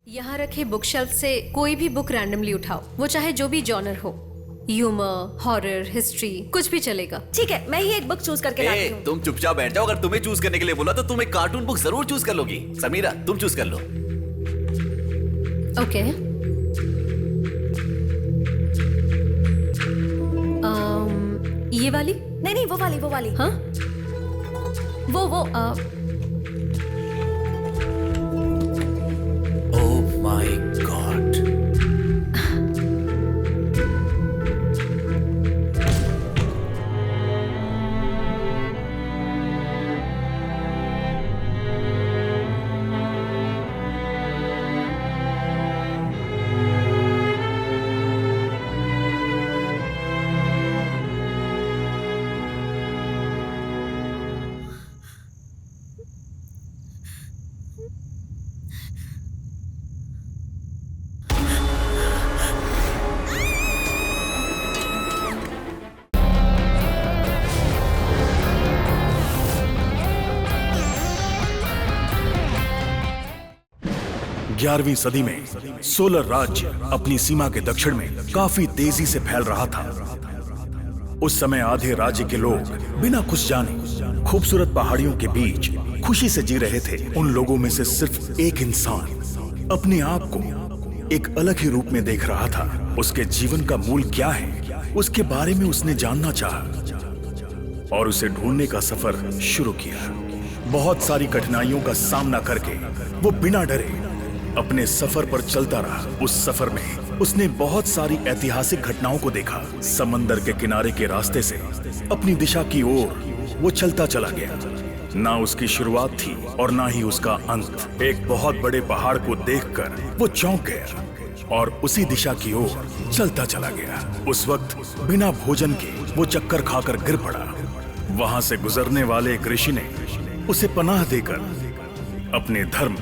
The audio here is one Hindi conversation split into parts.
यहाँ रखे बुक शेल्फ से कोई भी बुक रैंडमली उठाओ, वो चाहे जो भी जॉनर हो, ह्यूमर, हॉरर, हिस्ट्री, कुछ भी चलेगा। ठीक है, मैं ही एक बुक चूज करके लाती हूँ। तुम चुपचाप बैठ जाओ। अगर तुम्हें चूज करने के लिए बोला तो तुम एक कार्टून बुक जरूर चूज कर लोगी। समीरा, तुम चूज कर लो। ओके। ये वाली? नहीं, वो वाली। हाँ, वो ओह माय गॉड। ग्यारहवीं सदी में सोलर राज्य अपनी सीमा के दक्षिण में काफी तेजी से फैल रहा था। उस समय आधे राज्य के लोग बिना कुछ जाने खूबसूरत पहाड़ियों के बीच खुशी से जी रहे थे। उन लोगों में से सिर्फ एक इंसान अपने आप को एक अलग ही रूप में देख रहा था। उसके जीवन का मूल क्या है, उसके बारे में उसने जानना चाहा और उसे ढूंढने का सफर शुरू किया। बहुत सारी कठिनाइयों का सामना करके वो बिना डरे अपने सफर पर चलता रहा। उस सफर में उसने बहुत सारी ऐतिहासिक घटनाओं को देखा। समंदर के किनारे के रास्ते से अपनी दिशा की ओर वो चलता चला गया। ना उसकी शुरुआत थी और ना ही उसका अंत। एक बहुत बड़े पहाड़ को देखकर वो चौंक गया और उसी दिशा की ओर चलता चला गया। उस वक्त बिना भोजन के वो चक्कर खाकर गिर पड़ा। वहां से गुजरने वाले एक ऋषि ने उसे पनाह देकर अपने धर्म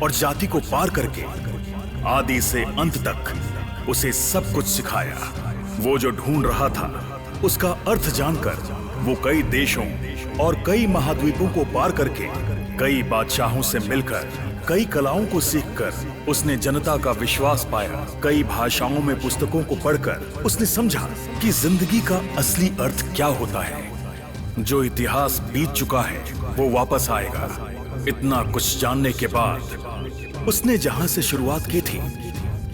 और जाति को पार करके आदि से अंत तक उसे सब कुछ सिखाया। वो जो ढूंढ रहा था उसका अर्थ जानकर वो कई देशों और कई महाद्वीपों को पार करके कई बादशाहों से मिलकर कई कलाओं को सीखकर उसने जनता का विश्वास पाया। कई भाषाओं में पुस्तकों को पढ़कर उसने समझा कि जिंदगी का असली अर्थ क्या होता है। जो इतिहास बीत चुका है वो वापस आएगा। इतना कुछ जानने के बाद उसने जहां से शुरुआत की थी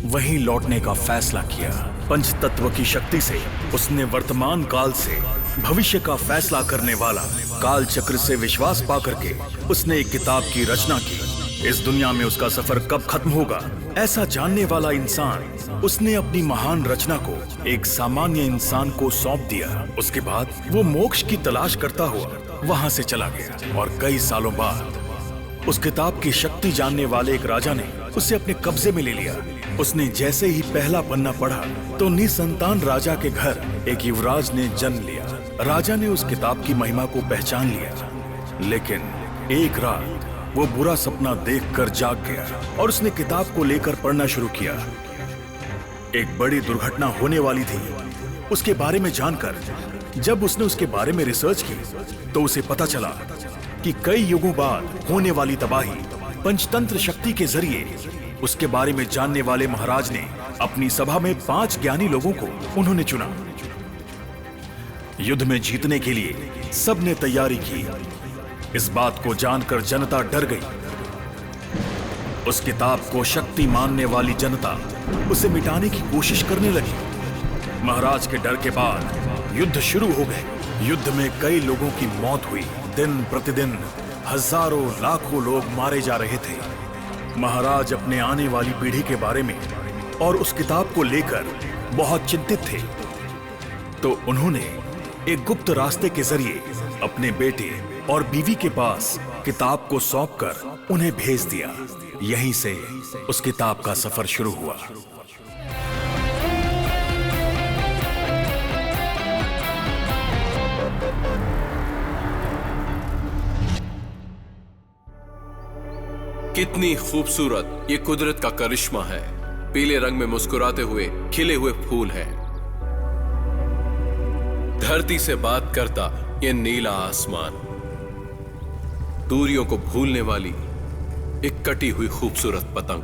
वहीं लौटने का फैसला किया। पंचतत्व की शक्ति से उसने वर्तमान काल से भविष्य का फैसला करने वाला काल चक्र से विश्वास पाकर के उसने एक किताब की रचना की। इस दुनिया में उसका सफर कब खत्म होगा, ऐसा जानने वाला इंसान उसने अपनी महान रचना को एक सामान्य इंसान को सौंप दिया। उसके बाद वो मोक्ष की तलाश करता हुआ वहां से चला गया और कई सालों बाद उस किताब की शक्ति जानने वाले एक राजा ने उसे अपने कब्जे में ले लिया। उसने जैसे ही पहला पन्ना पढ़ा तो निसंतान राजा के घर एक युवराज ने जन्म लिया। राजा ने उस किताब की महिमा को पहचान लिया, लेकिन एक रात वो बुरा सपना देखकर जाग गया और उसने किताब को लेकर पढ़ना शुरू किया। एक बड़ी दुर्घटना होने वाली थी। उसके बारे में जानकर जब उसने उसके बारे में रिसर्च की तो उसे पता चला कि कई युगों बाद होने वाली तबाही पंचतंत्र शक्ति के जरिए उसके बारे में जानने वाले महाराज ने अपनी सभा में 5 ज्ञानी लोगों को उन्होंने चुना। युद्ध में जीतने के लिए सबने तैयारी की। इस बात को जानकर जनता डर गई। उस किताब को शक्ति मानने वाली जनता उसे मिटाने की कोशिश करने लगी। महाराज के डर के बाद युद्ध शुरू हो गए। युद्ध में कई लोगों की मौत हुई। दिन प्रतिदिन हजारों लाखों लोग मारे जा रहे थे। महाराज अपने आने वाली पीढ़ी के बारे में और उस किताब को लेकर बहुत चिंतित थे, तो उन्होंने एक गुप्त रास्ते के जरिए अपने बेटे और बीवी के पास किताब को सौंपकर उन्हें भेज दिया। यहीं से उस किताब का सफर शुरू हुआ। कितनी खूबसूरत ये कुदरत का करिश्मा है। पीले रंग में मुस्कुराते हुए खिले हुए फूल हैं। धरती से बात करता ये नीला आसमान। दूरियों को भूलने वाली एक कटी हुई खूबसूरत पतंग।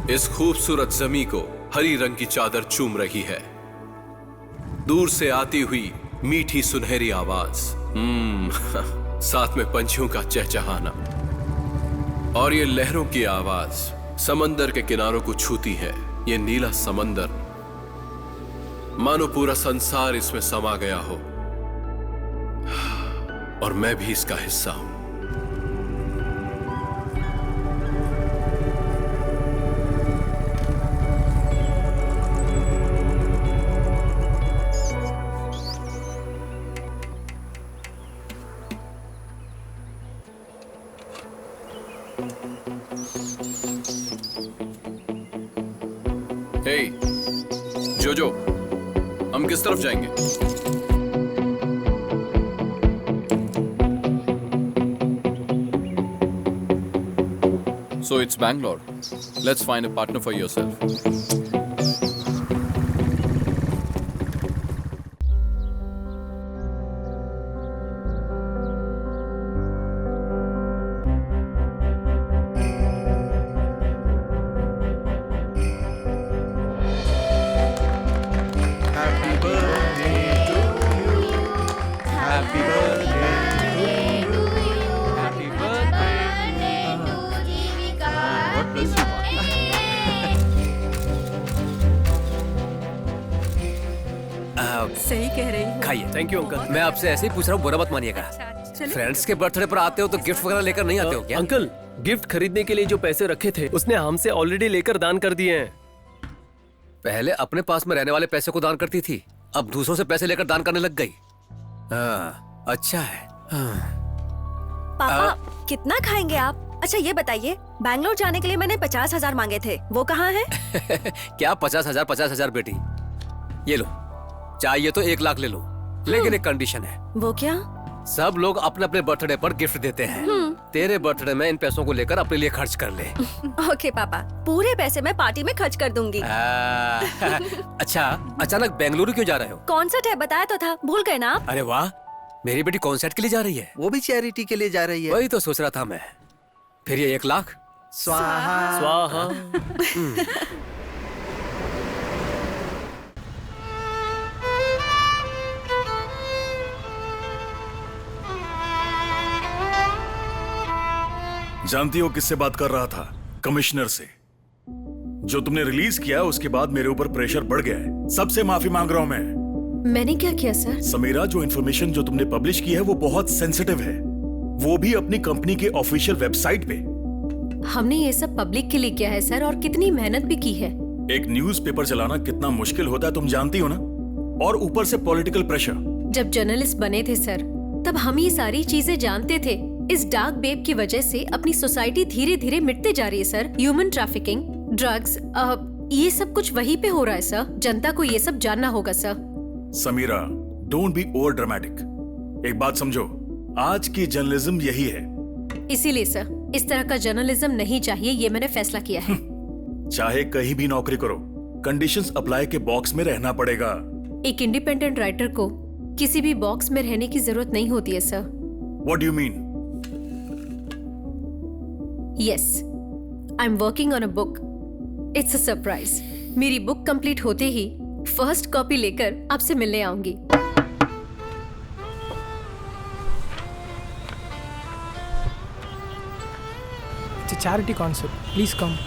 इस खूबसूरत जमी को हरी रंग की चादर चूम रही है। दूर से आती हुई मीठी सुनहरी आवाज, साथ में पंछियों का चहचहाना और ये लहरों की आवाज समंदर के किनारों को छूती है। ये नीला समंदर मानो पूरा संसार इसमें समा गया हो और मैं भी इसका हिस्सा हूं। हे जोजो, हम किस तरफ जाएंगे? So it's Bangalore. Let's find a partner for yourself. सही कह रही हूँ। खाइए। Thank you uncle. मैं आपसे ऐसे ही पूछ रहा हूँ, बुरा मत मानिएगा। फ्रेंड्स के बर्थडे पर आते हो तो गिफ्ट वगैरह लेकर नहीं आते हो क्या? अंकल, गिफ्ट खरीदने के लिए जो पैसे रखे थे उसने हमसे ऑलरेडी लेकर दान कर दिए हैं। पहले अपने पास में रहने वाले पैसे को दान करती थी, अब दूसरों से पैसे लेकर दान करने लग गई। हाँ, अच्छा है। पापा कितना खाएंगे आप? अच्छा ये बताइए, बैंगलोर जाने के लिए मैंने 50,000 मांगे थे, वो कहाँ हैं? क्या 50,000 बेटी? ये लो, चाहिए तो 1 लाख ले लो, लेकिन एक कंडीशन है। वो क्या? सब लोग अपने अपने बर्थडे पर गिफ्ट देते हैं। तेरे बर्थडे में इन पैसों को लेकर अपने लिए खर्च कर ले। ओके पापा, पूरे पैसे मैं पार्टी में खर्च कर दूंगी। अच्छा, अचानक बेंगलुरु क्यों जा रहे हो? कॉन्सर्ट है, बताया तो था, भूल गए ना आप? अरे वाह, मेरी बेटी कॉन्सर्ट के लिए जा रही है। वो भी चैरिटी के लिए जा रही है। वही तो सोच रहा था मैं। फिर ये 1 लाख स्वाहा स्वाहा। जानती हो किससे बात कर रहा था? कमिश्नर से। जो तुमने रिलीज किया उसके बाद मेरे ऊपर प्रेशर बढ़ गया है। सबसे माफी मांग रहा हूं मैं। मैंने क्या किया सर? समीरा, जो इन्फॉर्मेशन जो तुमने पब्लिश की है वो बहुत सेंसिटिव है, वो भी अपनी कंपनी के ऑफिशियल वेबसाइट पे। हमने ये सब पब्लिक के लिए किया है सर, और कितनी मेहनत भी की है। एक न्यूज़पेपर चलाना कितना मुश्किल होता है तुम जानती हो ना, और ऊपर से पॉलिटिकल प्रेशर। जब जर्नलिस्ट बने थे सर, तब हम ये सारी चीजें जानते थे। इस डार्क वेब की वजह से अपनी सोसाइटी धीरे धीरे मिटते जा रही है सर। ह्यूमन ट्रैफिकिंग, ड्रग्स, ये सब कुछ वहीं पे हो रहा है सर। जनता को ये सब जानना होगा sir. Samira, don't be over dramatic. एक बात समझो, आज की जर्नलिज्म यही है। इसीलिए सर, इस तरह का जर्नलिज्म नहीं चाहिए, ये मैंने फैसला किया है। चाहे कहीं भी नौकरी करो, कंडीशंस अप्लाई के बॉक्स में रहना पड़ेगा। एक इंडिपेंडेंट राइटर को किसी भी बॉक्स में रहने की जरूरत नहीं होती है sir. What do you mean? Yes, I'm working on a book. It's a surprise. मेरी बुक कंप्लीट होते ही फर्स्ट कॉपी लेकर आपसे मिलने आऊंगी। It's a charity concept. Please come.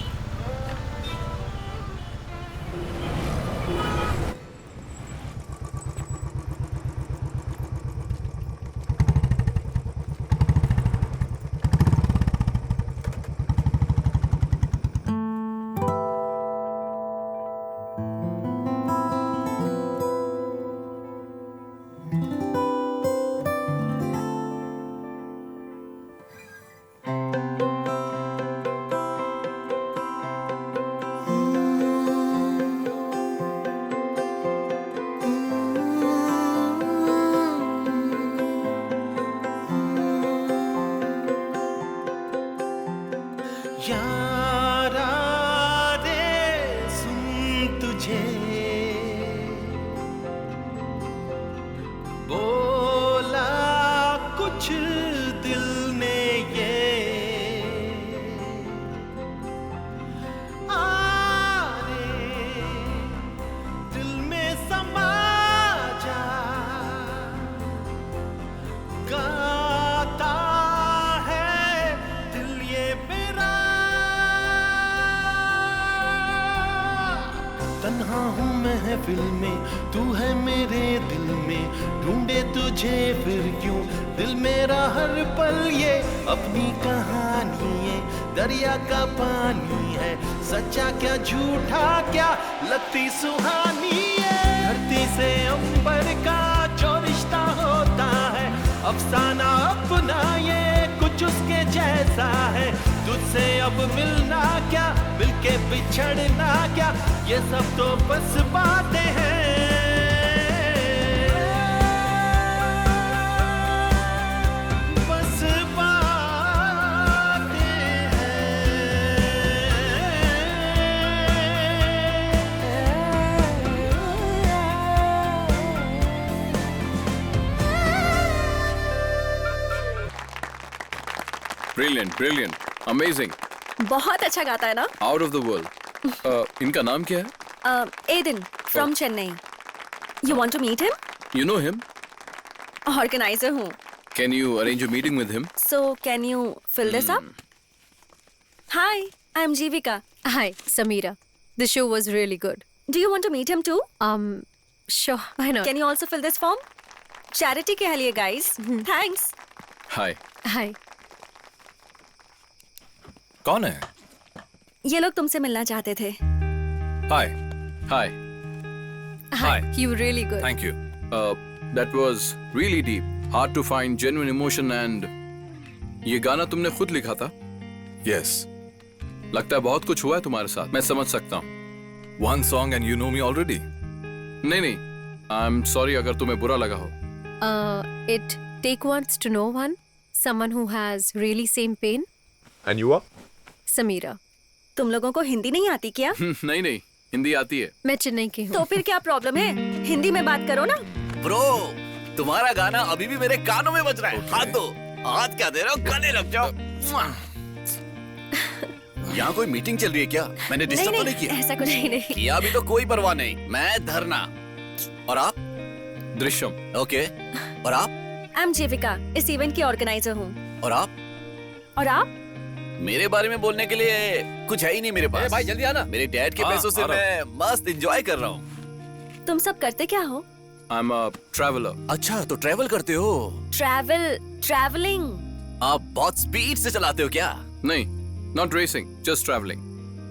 आ महफिल में, तू है मेरे दिल में, ढूंढे तुझे फिर क्यों दिल मेरा हर पल ये अपनी कहानी है, दरिया का पानी है, सच्चा क्या झूठा क्या लगती सुहानी है। धरती से अंबर का जो रिश्ता होता है, अफसाना अपना ये कुछ उसके जैसा है। तुझसे अब मिलना क्या, मिलके बिछड़ना क्या, ये सब तो बस बातें हैं। बस बातें Brilliant, brilliant, amazing, बहुत अच्छा गाता है ना? out of the world. इनका नाम क्या है? Aidan from Chennai. You want to meet him? You know him? Organizer हूँ। Can you arrange a meeting with him? So can you fill this up? Hi, I'm Jivika. Hi, Samira. The show was really good. Do you want to meet him too? Sure, why not? Can you also fill this form? Charity के लिए guys. Thanks. Hi. Hi. कौन है? ये लोग तुमसे मिलना चाहते थे। हाय। Hi. Hi. You were really good. Thank you. That was really deep. Hard to find genuine emotion and ये गाना तुमने खुद लिखा था? यस। लगता है बहुत कुछ हुआ है तुम्हारे साथ। मैं समझ सकता हूँ। One song and you know me already. नहीं नहीं, I'm sorry अगर तुम्हें बुरा लगा हो। It take once to know one. Someone who has really same pain. And you are? Samira. तुम लोगों को हिंदी नहीं आती क्या? नहीं नहीं, हिंदी आती है। मैं चेन्नई की हूँ। तो फिर क्या प्रॉब्लम है? हिंदी में बात करो ना। ब्रो, तुम्हारा गाना अभी भी मेरे कानों में बज रहा है। हाथ दो। हाथ क्या दे रहे हो? गले लग जाओ। यहाँ कोई मीटिंग चल रही है क्या? मैंने डिस्टर्ब तो नहीं किया? ऐसा कुछ नहीं। किया भी तो कोई परवाह नहीं। मैं धरना। और आप? दृश्यम। ओके। और आप? I'm जीविका, इस इवेंट की ऑर्गेनाइजर हूँ। और आप? और आप? मेरे बारे में बोलने के लिए कुछ है ही नहीं मेरे पास। भाई जल्दी आना। मेरे डैड के पैसों से मैं मस्त एंजॉय कर रहा हूँ। तुम सब करते क्या हो? I'm a traveler. अच्छा, तो ट्रैवल करते हो? ट्रैवलिंग। आप बहुत स्पीड से चलाते हो क्या? नहीं, not racing, just traveling.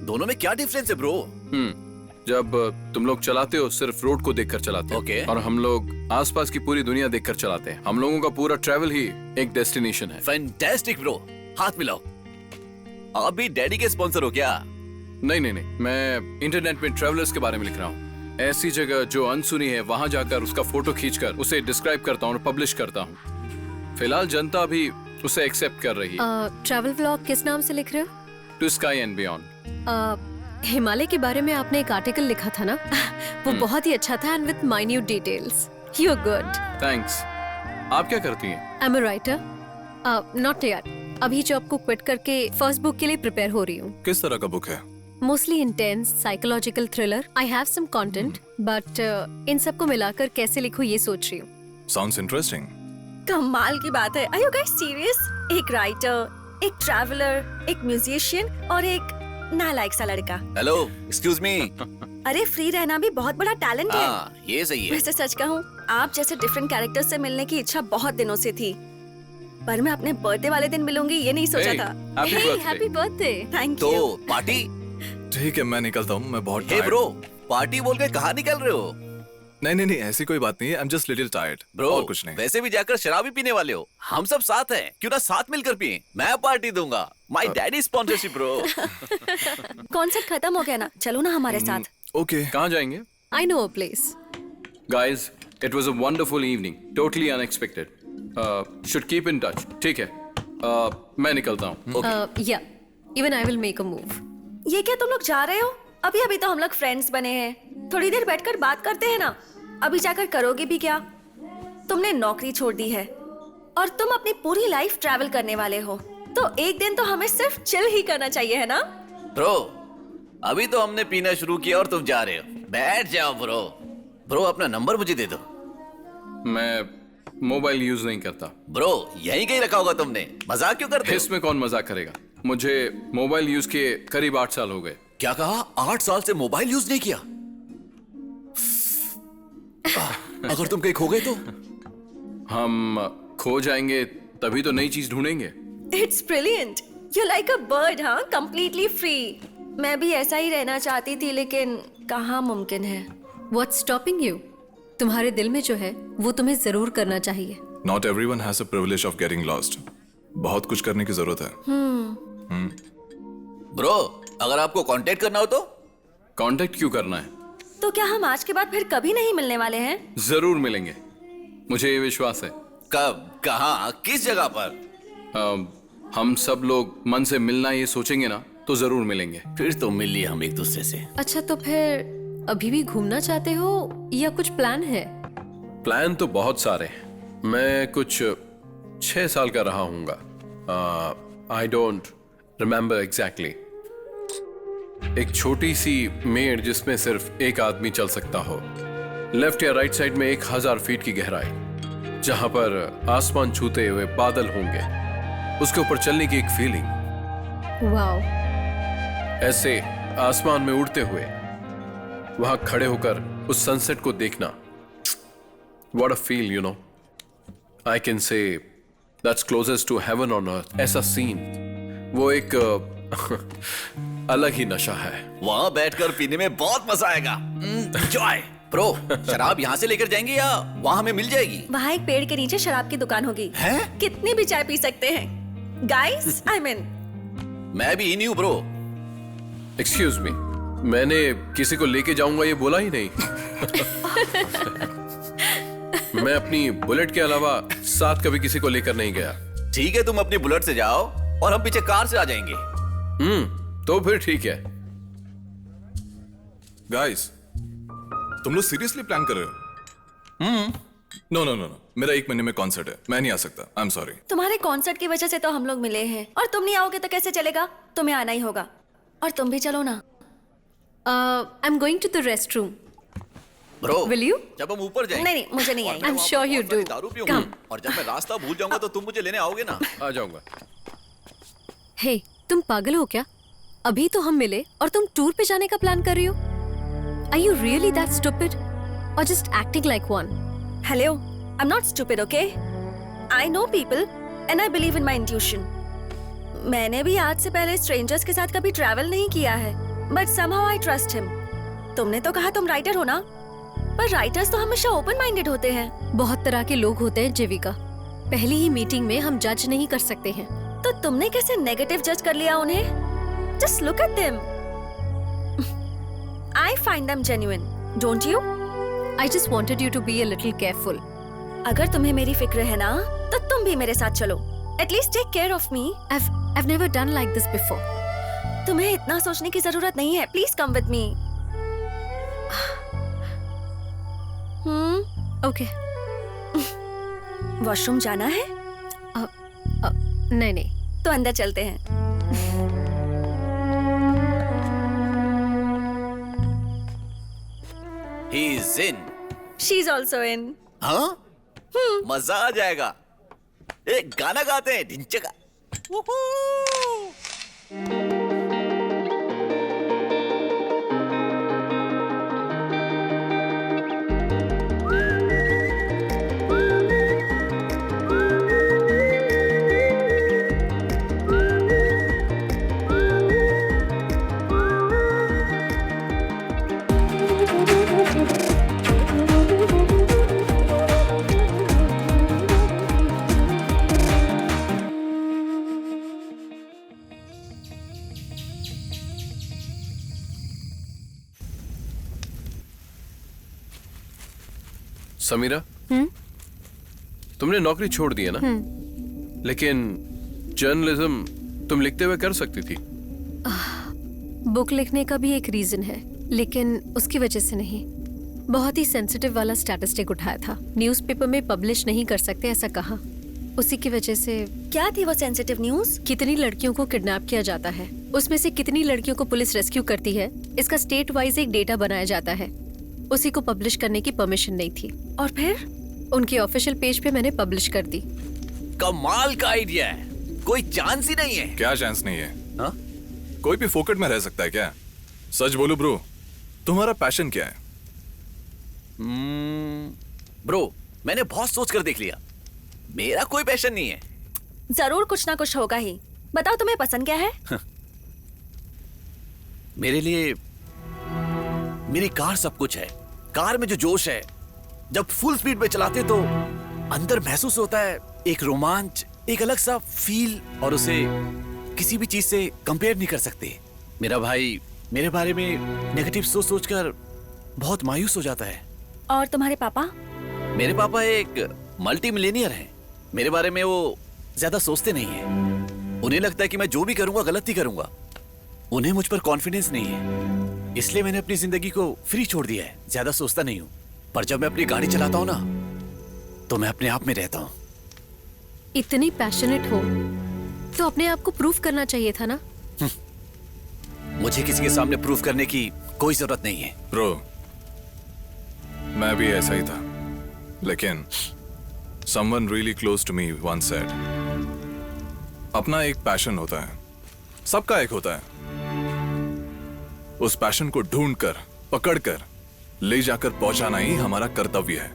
दोनों में क्या डिफरेंस है ब्रो? जब तुम लोग चलाते हो सिर्फ रोड को देखकर चलाते हो। Okay. और हम लोग आसपास की पूरी दुनिया देखकर चलाते हैं। हम लोगों का पूरा ट्रैवल ही एक डेस्टिनेशन है। फैंटास्टिक ब्रो, हाथ मिलाओ। आप भी डैडी के स्पॉन्सर हो क्या? नहीं नहीं नहीं, मैं इंटरनेट में ट्रैवलर्स के बारे में लिख रहा हूँ। ऐसी जगह जो अनसुनी है वहां जाकर उसका फोटो खींचकर उसे डिस्क्राइब करता हूँ और पब्लिश करता हूँ। फिलहाल जनता भी उसे एक्सेप्ट कर रही है। ट्रैवल व्लॉग किस नाम से लिख रहे हो? To sky and beyond. Himalaya के बारे में आपने एक आर्टिकल लिखा था ना? वो बहुत ही अच्छा था and with minute details. You are good. Thanks. आप क्या करती हैं? I am a writer. Not yet. अभी जॉब को क्विट करके फर्स्ट बुक के लिए प्रिपेयर हो रही हूँ। किस तरह का बुक है? Mostly intense psychological thriller. I have some content but इन सबको मिलाकर कैसे लिखूं ये सोच रही हूँ। Sounds interesting. कमाल की बात है। Are you guys serious? एक राइटर, एक ट्रैवलर, एक म्यूजिशियन और एक नालायक सा लड़का। Hello, excuse me. अरे फ्री रहना भी बहुत बड़ा टैलेंट है। ये सही है। वैसे सच कहूँ, आप जैसे डिफरेंट कैरेक्टर्स से मिलने की इच्छा बहुत दिनों से थी, पर मैं अपने बर्थडे वाले दिन मिलूंगी ये नहीं सोचा था। Happy birthday. Thank you. तो पार्टी? ठीक है, मैं निकलता हूँ। मैं बहुत हे ब्रो, पार्टी बोल के कहाँ निकल रहे हो? नहीं, ऐसी कोई बात नहीं है। I am just little tired. Bro, और कुछ नहीं। वैसे भी जाकर शराब ही पीने वाले हो। हम सब साथ हैं, क्यों ना साथ मिलकर पिए? मैं पार्टी दूंगा। My daddy sponsorship bro. Concert खत्म हो गया ना, चलो ना हमारे साथ। ओके। कहाँ जाएंगे? I know a place. Guys, it was a wonderful evening. Totally unexpected. Should keep in touch. ठीक है। मैं निकलता हूँ। Yeah, even I will make a move. ये क्या तुम लोग जा रहे हो? अभी तो हम लोग फ्रेंड्स बने हैं। थोड़ी देर बैठकर बात करते हैं ना। अभी जाकर करोगे भी क्या? तुमने नौकरी छोड़ दी है और तुम अपनी पूरी लाइफ ट्रैवल करने वाले हो, तो एक दिन तो हमें सिर्फ चिल ही करना चाहिए, है ना? ब्रो, अभी तो हमने पीना शुरू किया और तुम जा रहे हो। बैठ जाओ ब्रो। ब्रो, अपना नंबर मुझे दे दो। मैं मोबाइल यूज नहीं करता। ब्रो, यहीं कहीं रखा होगा तुमने। मजाक क्यों करते हो? इसमें कौन मजाक करेगा? मुझे मोबाइल यूज के करीब 8 साल हो गए। क्या कहा? 8 साल से मोबाइल यूज नहीं किया? अगर तुम कहीं खो गए तो? हम खो जाएंगे तभी तो नई चीज ढूंढेंगे। It's brilliant, you like a bird, हाँ, कंप्लीटली फ्री। मैं भी ऐसा ही रहना चाहती थी, लेकिन कहाँ मुमकिन है। What's stopping you? तुम्हारे दिल में जो है वो तुम्हें जरूर करना चाहिए। Not everyone has a privilege of getting lost. बहुत कुछ करने की जरूरत है। ब्रो, अगर आपको कांटेक्ट करना हो तो? कांटेक्ट क्यों करना है? तो क्या हम आज के बाद फिर कभी नहीं मिलने वाले हैं? जरूर मिलेंगे, मुझे ये विश्वास है। कब, कहाँ, किस जगह पर? हम सब लोग मन से मिलना ये सोचेंगे ना तो जरूर मिलेंगे। फिर तो मिल लिए हम एक दूसरे से। अच्छा, तो फिर अभी भी घूमना चाहते हो या कुछ प्लान है? प्लान तो बहुत सारे हैं। मैं कुछ 6 साल का रहा हूँगा। I don't remember exactly. एक छोटी सी मेड़ जिसमें सिर्फ एक आदमी चल सकता हो, लेफ्ट या राइट साइड में 1000 फीट की गहराई, जहां पर आसमान छूते हुए बादल होंगे, उसके ऊपर चलने की एक फीलिंग। वाओ। ऐसे आसमान में उड़ते हुए वहां खड़े होकर उस सनसेट को देखना, what a feel, you know. I can say that's closest to heaven on earth. ऐसा सीन, वो एक अलग ही नशा है। वहां बैठकर पीने में बहुत मजा आएगा। एंजॉय। ब्रो, शराब यहाँ से लेकर जाएंगे या वहां हमें मिल जाएगी? वहाँ एक पेड़ के नीचे शराब की दुकान होगी। है? कितनी भी चाय पी सकते हैं गाइस। आई मीन, मैं भी इन हूँ ब्रो। एक्सक्यूज मी, मैंने किसी को लेके जाऊंगा ये बोला ही नहीं। मैं अपनी बुलेट के अलावा साथ कभी किसी को लेकर नहीं गया। ठीक है, तुम अपनी बुलेट से जाओ और हम पीछे कार से आ जाएंगे। तो फिर ठीक है। गाइस, तुम लोग सीरियसली प्लान कर रहे हो? नो नो नो नो, मेरा 1 महीने में कॉन्सर्ट है, मैं नहीं आ सकता। I am sorry. तुम्हारे कॉन्सर्ट की वजह से तो हम लोग मिले हैं, और तुम नहीं आओगे तो कैसे चलेगा? तुम्हें आना ही होगा। और तुम भी चलो ना। I'm going to the restroom. Bro, Will you? जब हम ऊपर जाएंगे। नहीं, मुझे नहीं आएगी। I'm sure you do. दारू पीऊंगा। Come. और जब मैं रास्ता भूल जाऊंगा तो तुम मुझे लेने आओगे ना? आ जाऊंगा। Hey, तुम पागल हो क्या? अभी तो हम मिले और तुम टूर पे जाने का प्लान कर रही हो? Are you really that stupid? Or just acting like one? Hello, I'm not stupid, okay? I know people and I believe in my intuition. मैंने भी आज से पहले स्ट्रेंजर्स के साथ कभी ट्रैवल नहीं किया है, but somehow I trust him. तुमने तो कहा तुम राइटर हो ना, पर राइटर्स तो हमेशा ओपन माइंडेड होते हैं। बहुत तरह के लोग होते हैं जीविका। पहली ही मीटिंग में हम जज नहीं कर सकते हैं। तो तुमने कैसे नेगेटिव जज कर लिया उन्हें? Just look at them. I find them genuine, don't you? I just wanted you to be a little careful. अगर तुम्हें मेरी फिक्र है ना, तो तुम भी मेरे साथ चलो। At least take care of me. I've never done like this before. तुम्हें इतना सोचने की जरूरत नहीं है। Please come with me. Okay. Washroom जाना है? नहीं नहीं। तो अंदर चलते हैं। He's in. She's also in. हाँ? मजा आ जाएगा। एक गाना गाते हैं, ढिंचका। समीरा, तुमने नौकरी छोड़ दी है ना? लेकिन जर्नलिज्म तुम लिखते हुए कर सकती थी। बुक लिखने का भी एक रीजन है, लेकिन उसकी वजह से नहीं। बहुत ही सेंसिटिव वाला स्टैटिस्टिक उठाया था। न्यूज़पेपर में पब्लिश नहीं कर सकते ऐसा कहा। उसी की वजह से। क्या थी वो सेंसिटिव न्यूज़? कितनी लड़कियों को किडनैप किया जाता है, उसमें से कितनी लड़कियों को पुलिस रेस्क्यू करती है, इसका स्टेट वाइज एक डेटा बनाया जाता है। उसी को पब्लिश करने की परमिशन नहीं थी। और फिर उनके ऑफिशियल पेज पे मैंने पब्लिश कर दी। कमाल का आइडिया है। कोई चांस ही नहीं है। क्या चांस नहीं है? हा? कोई भी फोकट में रह सकता है क्या? सच बोलो ब्रो, तुम्हारा पैशन क्या है? ब्रो, मैंने बहुत सोच कर देख लिया, मेरा कोई पैशन नहीं है। जरूर कुछ ना कुछ होगा ही। बताओ तुम्हें पसंद क्या है? मेरे लिए मेरी कार सब कुछ है। कार में जो जोश है, जब फुल स्पीड पे चलाते तो अंदर महसूस होता है एक रोमांच, एक अलग सा फील, और उसे किसी भी चीज से कंपेयर नहीं कर सकते। मेरा भाई मेरे बारे में नेगेटिव सोच सोचकर बहुत मायूस हो जाता है। और तुम्हारे पापा? मेरे पापा एक मल्टी मिलियनियर हैं। मेरे बारे में वो ज्यादा सोचते नहीं हैं। उन्हें लगता है कि मैं जो भी करूंगा गलत ही करूंगा। उन्हें मुझ पर कॉन्फिडेंस नहीं है, इसलिए मैंने अपनी जिंदगी को फ्री छोड़ दिया है। ज्यादा सोचता नहीं हूं, पर जब मैं अपनी गाड़ी चलाता हूं ना, तो मैं अपने आप में रहता हूं। इतनी पैशनेट हो तो अपने आप को प्रूफ करना चाहिए था ना। मुझे किसी के सामने प्रूफ करने की कोई जरूरत नहीं है। ब्रो, मैं भी ऐसा ही था, लेकिन someone really close to me once said, अपना एक पैशन होता है, सबका एक होता है। उस पैशन को ढूंढकर, पकड़कर, ले जाकर पहुंचाना ही हमारा कर्तव्य है।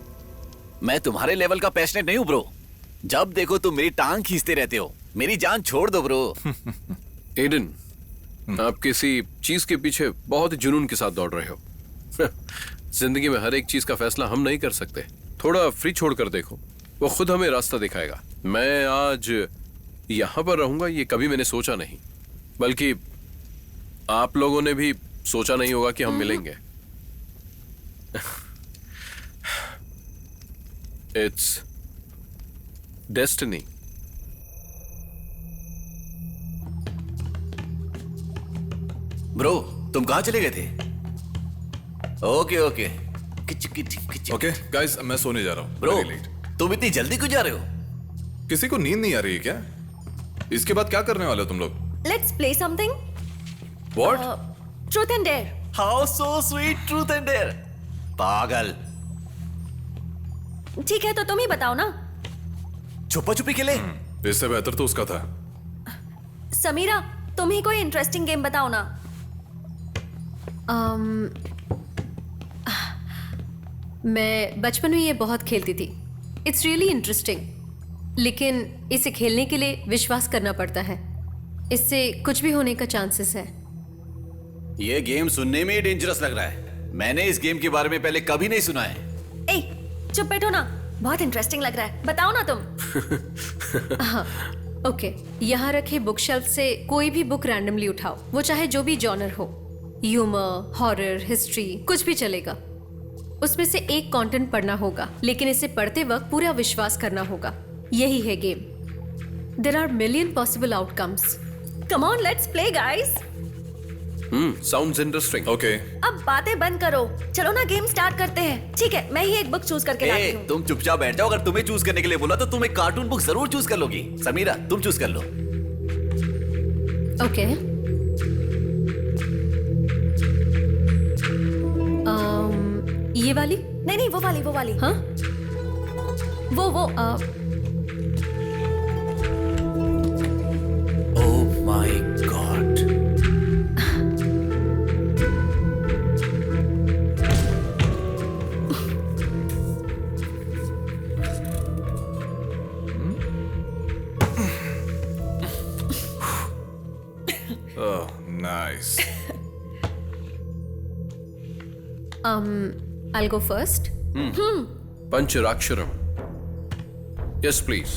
मैं तुम्हारे लेवल का पैशनेट नहीं हूं ब्रो। जब देखो तुम मेरी टांग खींचते रहते हो। मेरी जान छोड़ दो ब्रो। एडन, आप किसी चीज के पीछे बहुत ही जुनून के साथ दौड़ रहे हो। जिंदगी में हर एक चीज का फैसला हम नहीं कर सकते। थोड़ा फ्री छोड़ कर देखो, वो खुद हमें रास्ता दिखाएगा। मैं आज यहां पर रहूंगा ये कभी मैंने सोचा नहीं, बल्कि आप लोगों ने भी सोचा नहीं होगा कि हम मिलेंगे। It's destiny. ब्रो, तुम कहां चले गए थे? Okay okay. ओके गाइस, मैं सोने जा रहा हूं। Bro, Very late. तुम इतनी जल्दी क्यों जा रहे हो? किसी को नींद नहीं आ रही है क्या? इसके बाद क्या करने वाले हो तुम लोग? Let's play something. What? Truth and dare. How so sweet, truth and dare. पागल। ठीक है, तो तुम ही बताओ ना। छुपा छुपी के लिए? इससे बेहतर तो उसका था। समीरा, तुम ही कोई इंटरेस्टिंग गेम बताओ ना। मैं बचपन में ये बहुत खेलती थी। इट्स रियली इंटरेस्टिंग, लेकिन इसे खेलने के लिए विश्वास करना पड़ता है। इससे कुछ भी होने का चांसेस है। ये गेम सुनने में ही डेंजरस लग रहा है। मैंने इस गेम के बारे में पहले कभी नहीं सुना है। ए, चुप बैठो ना, बहुत इंटरेस्टिंग लग रहा है, बताओ ना तुम। हाँ, ओके। यहाँ रखे बुक शेल्फ से कोई भी बुक रैंडमली उठाओ, वो चाहे जो भी जॉनर हो, ह्यूमर, हॉरर, हिस्ट्री, कुछ भी चलेगा। उसमें से एक कंटेंट पढ़ना होगा, लेकिन इसे पढ़ते वक्त पूरा विश्वास करना होगा। यही है game. There are million possible outcomes. Come on, let's play guys. Sounds interesting. Okay. अब बातें बंद करो, चलो ना गेम स्टार्ट करते हैं। ठीक है, मैं ही एक बुक चूज करके लाती हूँ। तुम चुपचाप बैठ जाओ। अगर तुम्हें चूज करने के लिए बोला तो तुम एक कार्टून बुक जरूर चूज कर लोगी। समीरा, तुम चूज कर लो। ओके। ये वाली? नहीं, वो वाली। हाँ, वो oh my god. Oh, nice. I'll go first. पंचराक्षरम। Yes please.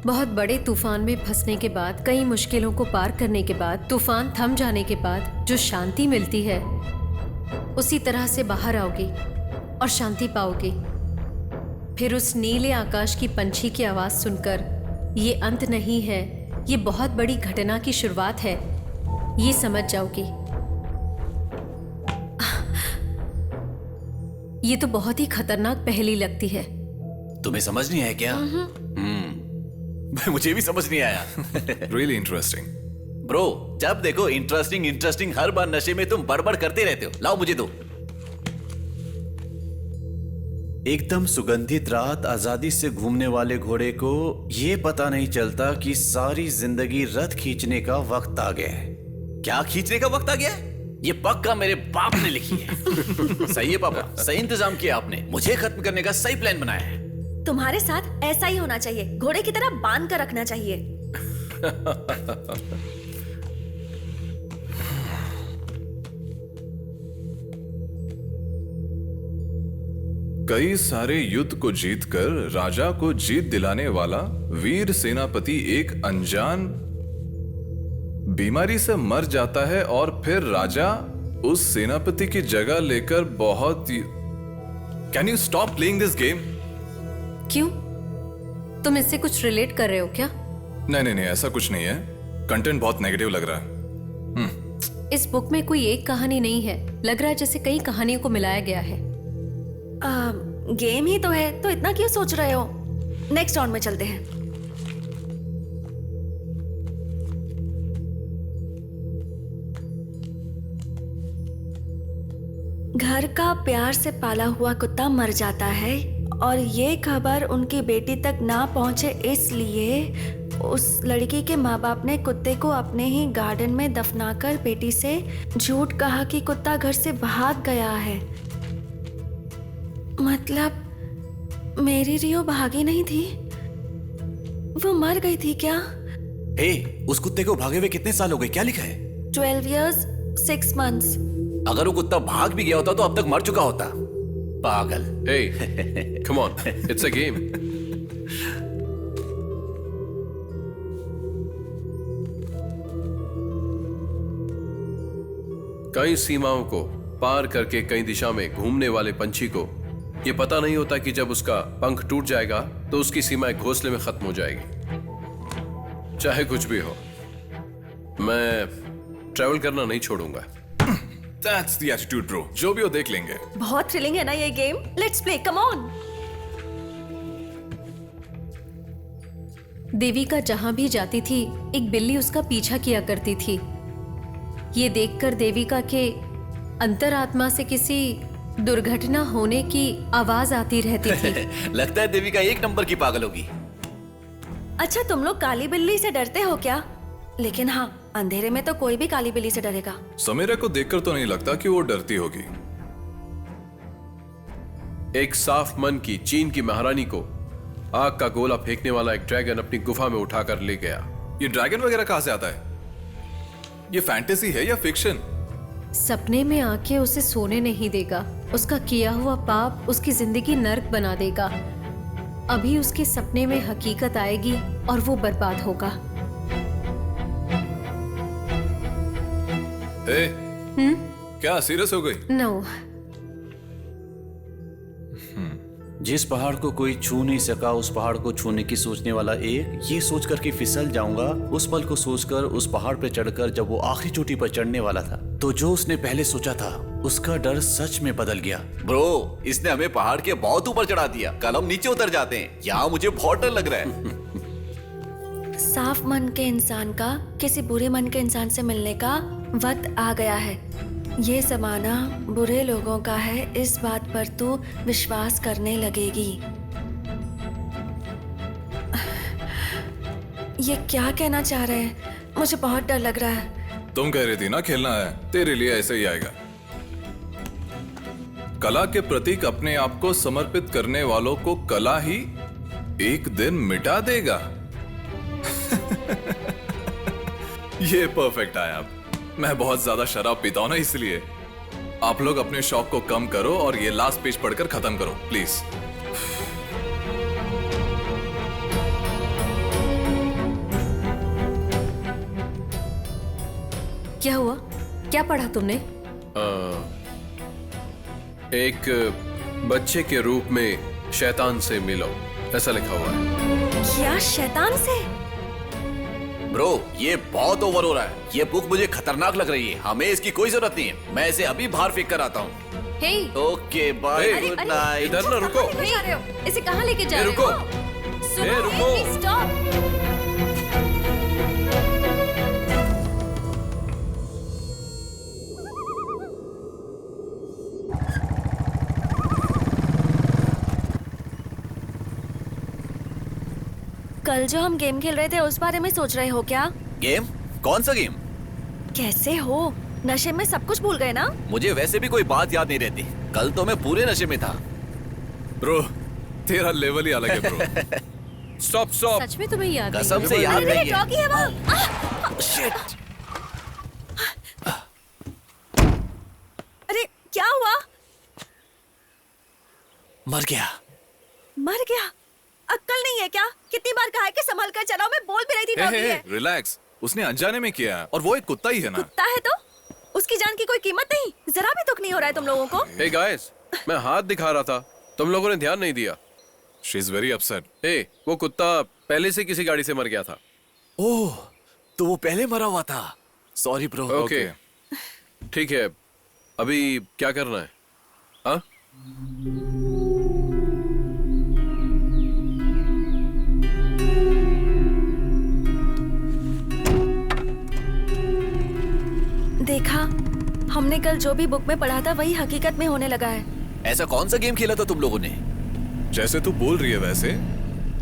बहुत बड़े तूफान में फंसने के बाद, कई मुश्किलों को पार करने के बाद, तूफान थम जाने के बाद जो शांति मिलती है, उसी तरह से बाहर आओगी और शांति पाओगी। फिर उस नीले आकाश की पंछी की आवाज सुनकर, ये अंत नहीं है, ये बहुत बड़ी घटना की शुरुआत है, ये समझ जाओगी। ये तो बहुत ही खतरनाक पहेली लगती है। तुम्हें समझ नहीं आया क्या? मुझे भी समझ नहीं आया। Really interesting. ब्रो, जब देखो इंटरेस्टिंग, हर बार नशे में तुम बड़बड़ करते रहते हो। लाओ मुझे दो। एकदम सुगंधित रात, आजादी से घूमने वाले घोड़े को ये पता नहीं चलता कि सारी जिंदगी रथ खींचने का वक्त आ गया है। क्या खींचने का वक्त आ गया है? ये पक्का मेरे बाप ने लिखी है। सही है पापा, सही इंतजाम किया आपने। मुझे खत्म करने का सही प्लान बनाया है। तुम्हारे साथ ऐसा ही होना चाहिए, घोड़े की तरह बांध कर रखना चाहिए। कई सारे युद्ध को जीतकर राजा को जीत दिलाने वाला वीर सेनापति एक अनजान बीमारी से मर जाता है और फिर राजा उस सेनापति की जगह लेकर बहुत। Can you stop playing this game? क्यों? तुम इससे कुछ रिलेट कर रहे हो क्या? नहीं, ऐसा कुछ नहीं है। कंटेंट बहुत नेगेटिव लग रहा है। इस बुक में कोई एक कहानी नहीं है, लग रहा है जैसे कई कहानियों को मिलाया गया है। गेम ही तो है, तो इतना क्यों सोच रहे हो? नेक्स्ट राउंड में चलते हैं। घर का प्यार से पाला हुआ कुत्ता मर जाता है और ये खबर उनकी बेटी तक ना पहुंचे, इसलिए उस लड़की के माँ बाप ने कुत्ते को अपने ही गार्डन में दफनाकर बेटी से झूठ कहा कि कुत्ता घर से भाग गया है। मतलब मेरी रियो भागी नहीं थी, वो मर गई थी क्या? उस कुत्ते को भागे हुए कितने साल हो गए? क्या लिखा है? 12 years 6 months। अगर वो कुत्ता भाग भी गया होता तो अब तक मर चुका होता। पागल। Hey, come on, it's a game. कई सीमाओं को पार करके कई दिशा में घूमने वाले पंछी को यह पता नहीं होता कि जब उसका पंख टूट जाएगा तो उसकी सीमा एक घोंसले में खत्म हो जाएगी। चाहे कुछ भी हो, मैं ट्रैवल करना नहीं छोड़ूंगा। That's the attitude, bro. जो भी हो देख लेंगे। बहुत थ्रिलिंग है ना ये game? Let's play, come on. Devika जहां भी जाती थी, एक बिल्ली उसका पीछा किया करती थी। ये देखकर देविका के अंतरात्मा से किसी दुर्घटना होने की आवाज आती रहती थी। लगता है देविका एक नंबर की पागल होगी। अच्छा, तुम लोग काली बिल्ली से डरते हो क्या? लेकिन हाँ, अंधेरे में तो कोई भी काली बिल्ली से डरेगा। समीरा को देखकर तो नहीं लगता कि वो डरती होगी। एक साफ मन की चीन की महारानी को आग का गोला फेंकने वाला एक ड्रैगन अपनी गुफा में उठाकर ले गया। ये ड्रैगन वगैरह कहां से आता है? ये फैंटेसी है या फिक्शन? सपने में आके उसे सोने नहीं देगा। उसका किया हुआ पाप उसकी जिंदगी नर्क बना देगा। अभी उसके सपने में हकीकत आएगी और वो बर्बाद होगा। क्या सीरियस हो गई? नो। जिस पहाड़ को कोई छू नहीं सका, उस पहाड़ को छूने की सोचने वाला एक, ये सोचकर कि फिसल जाऊंगा, उस पल को सोचकर उस पहाड़ पर चढ़कर जब वो आखिरी चोटी पर चढ़ने वाला था तो जो उसने पहले सोचा था उसका डर सच में बदल गया। ब्रो, इसने हमें पहाड़ के बहुत ऊपर चढ़ा दिया। कल हम नीचे उतर जाते हैं। यहाँ मुझे बहुत डर लग रहा है। साफ मन के इंसान का किसी बुरे मन के इंसान से मिलने का वक्त आ गया है। ये जमाना बुरे लोगों का है, इस बात पर तू विश्वास करने लगेगी। ये क्या कहना चाह रहे हैं? मुझे बहुत डर लग रहा है। तुम कह रही थी ना खेलना है, तेरे लिए ऐसे ही आएगा। कला के प्रतीक अपने आप को समर्पित करने वालों को कला ही एक दिन मिटा देगा। ये परफेक्ट आया। मैं बहुत ज्यादा शराब पीता हूं ना, इसलिए आप लोग अपने शौक को कम करो और ये लास्ट पेज पढ़कर खत्म करो प्लीज। क्या हुआ? क्या पढ़ा तुमने? एक बच्चे के रूप में शैतान से मिलो, ऐसा लिखा हुआ है। क्या शैतान से? ब्रो, ये बहुत ओवर हो रहा है। ये बुक मुझे खतरनाक लग रही है। हमें इसकी कोई जरूरत नहीं है। मैं इसे अभी बाहर फेंक कर आता हूँ। हे, ओके बाय, गुड नाइट। इधर ना रुको। इसे कहाँ लेके जा रहे हो? रुको। स्टॉप। कल जो हम गेम खेल रहे थे उस बारे में सोच रहे हो क्या? गेम? कौन सा गेम? कैसे हो? नशे में सब कुछ भूल गए ना? मुझे वैसे भी कोई बात याद नहीं रहती। कल तो मैं पूरे नशे में था। ब्रो, तेरा लेवल ही अलग है ब्रो। Stop stop. सच में तुम्हें याद नहीं कसम है? से याद नहीं है। डॉगी है वो। शिट। अरे क्या हुआ? मर गया। मर गया? अक्ल नहीं है क्या? कितनी बार कहा है कि संभल कर चलाओ, मैं बोल भी रही थी डॉगी है। रिलैक्स, उसने अनजाने में किया है और वो एक कुत्ता ही है ना। कुत्ता है तो उसकी जान की कोई कीमत नहीं? जरा भी दुख नहीं हो रहा है तुम लोगों को? हे गाइस, मैं हाथ दिखा रहा था, तुम लोगों ने ध्यान नहीं दिया। She is very upset. Hey, वो कुत्ता पहले से किसी गाड़ी से मर गया था। ओह, तो वो पहले मरा हुआ था। Sorry bro. ओके, ठीक है। अभी क्या करना है? हाँ? देखा, हमने कल जो भी बुक में पढ़ा था वही हकीकत में होने लगा है। ऐसा कौन सा गेम खेला था तुम लोगों ने? जैसे तू बोल रही है वैसे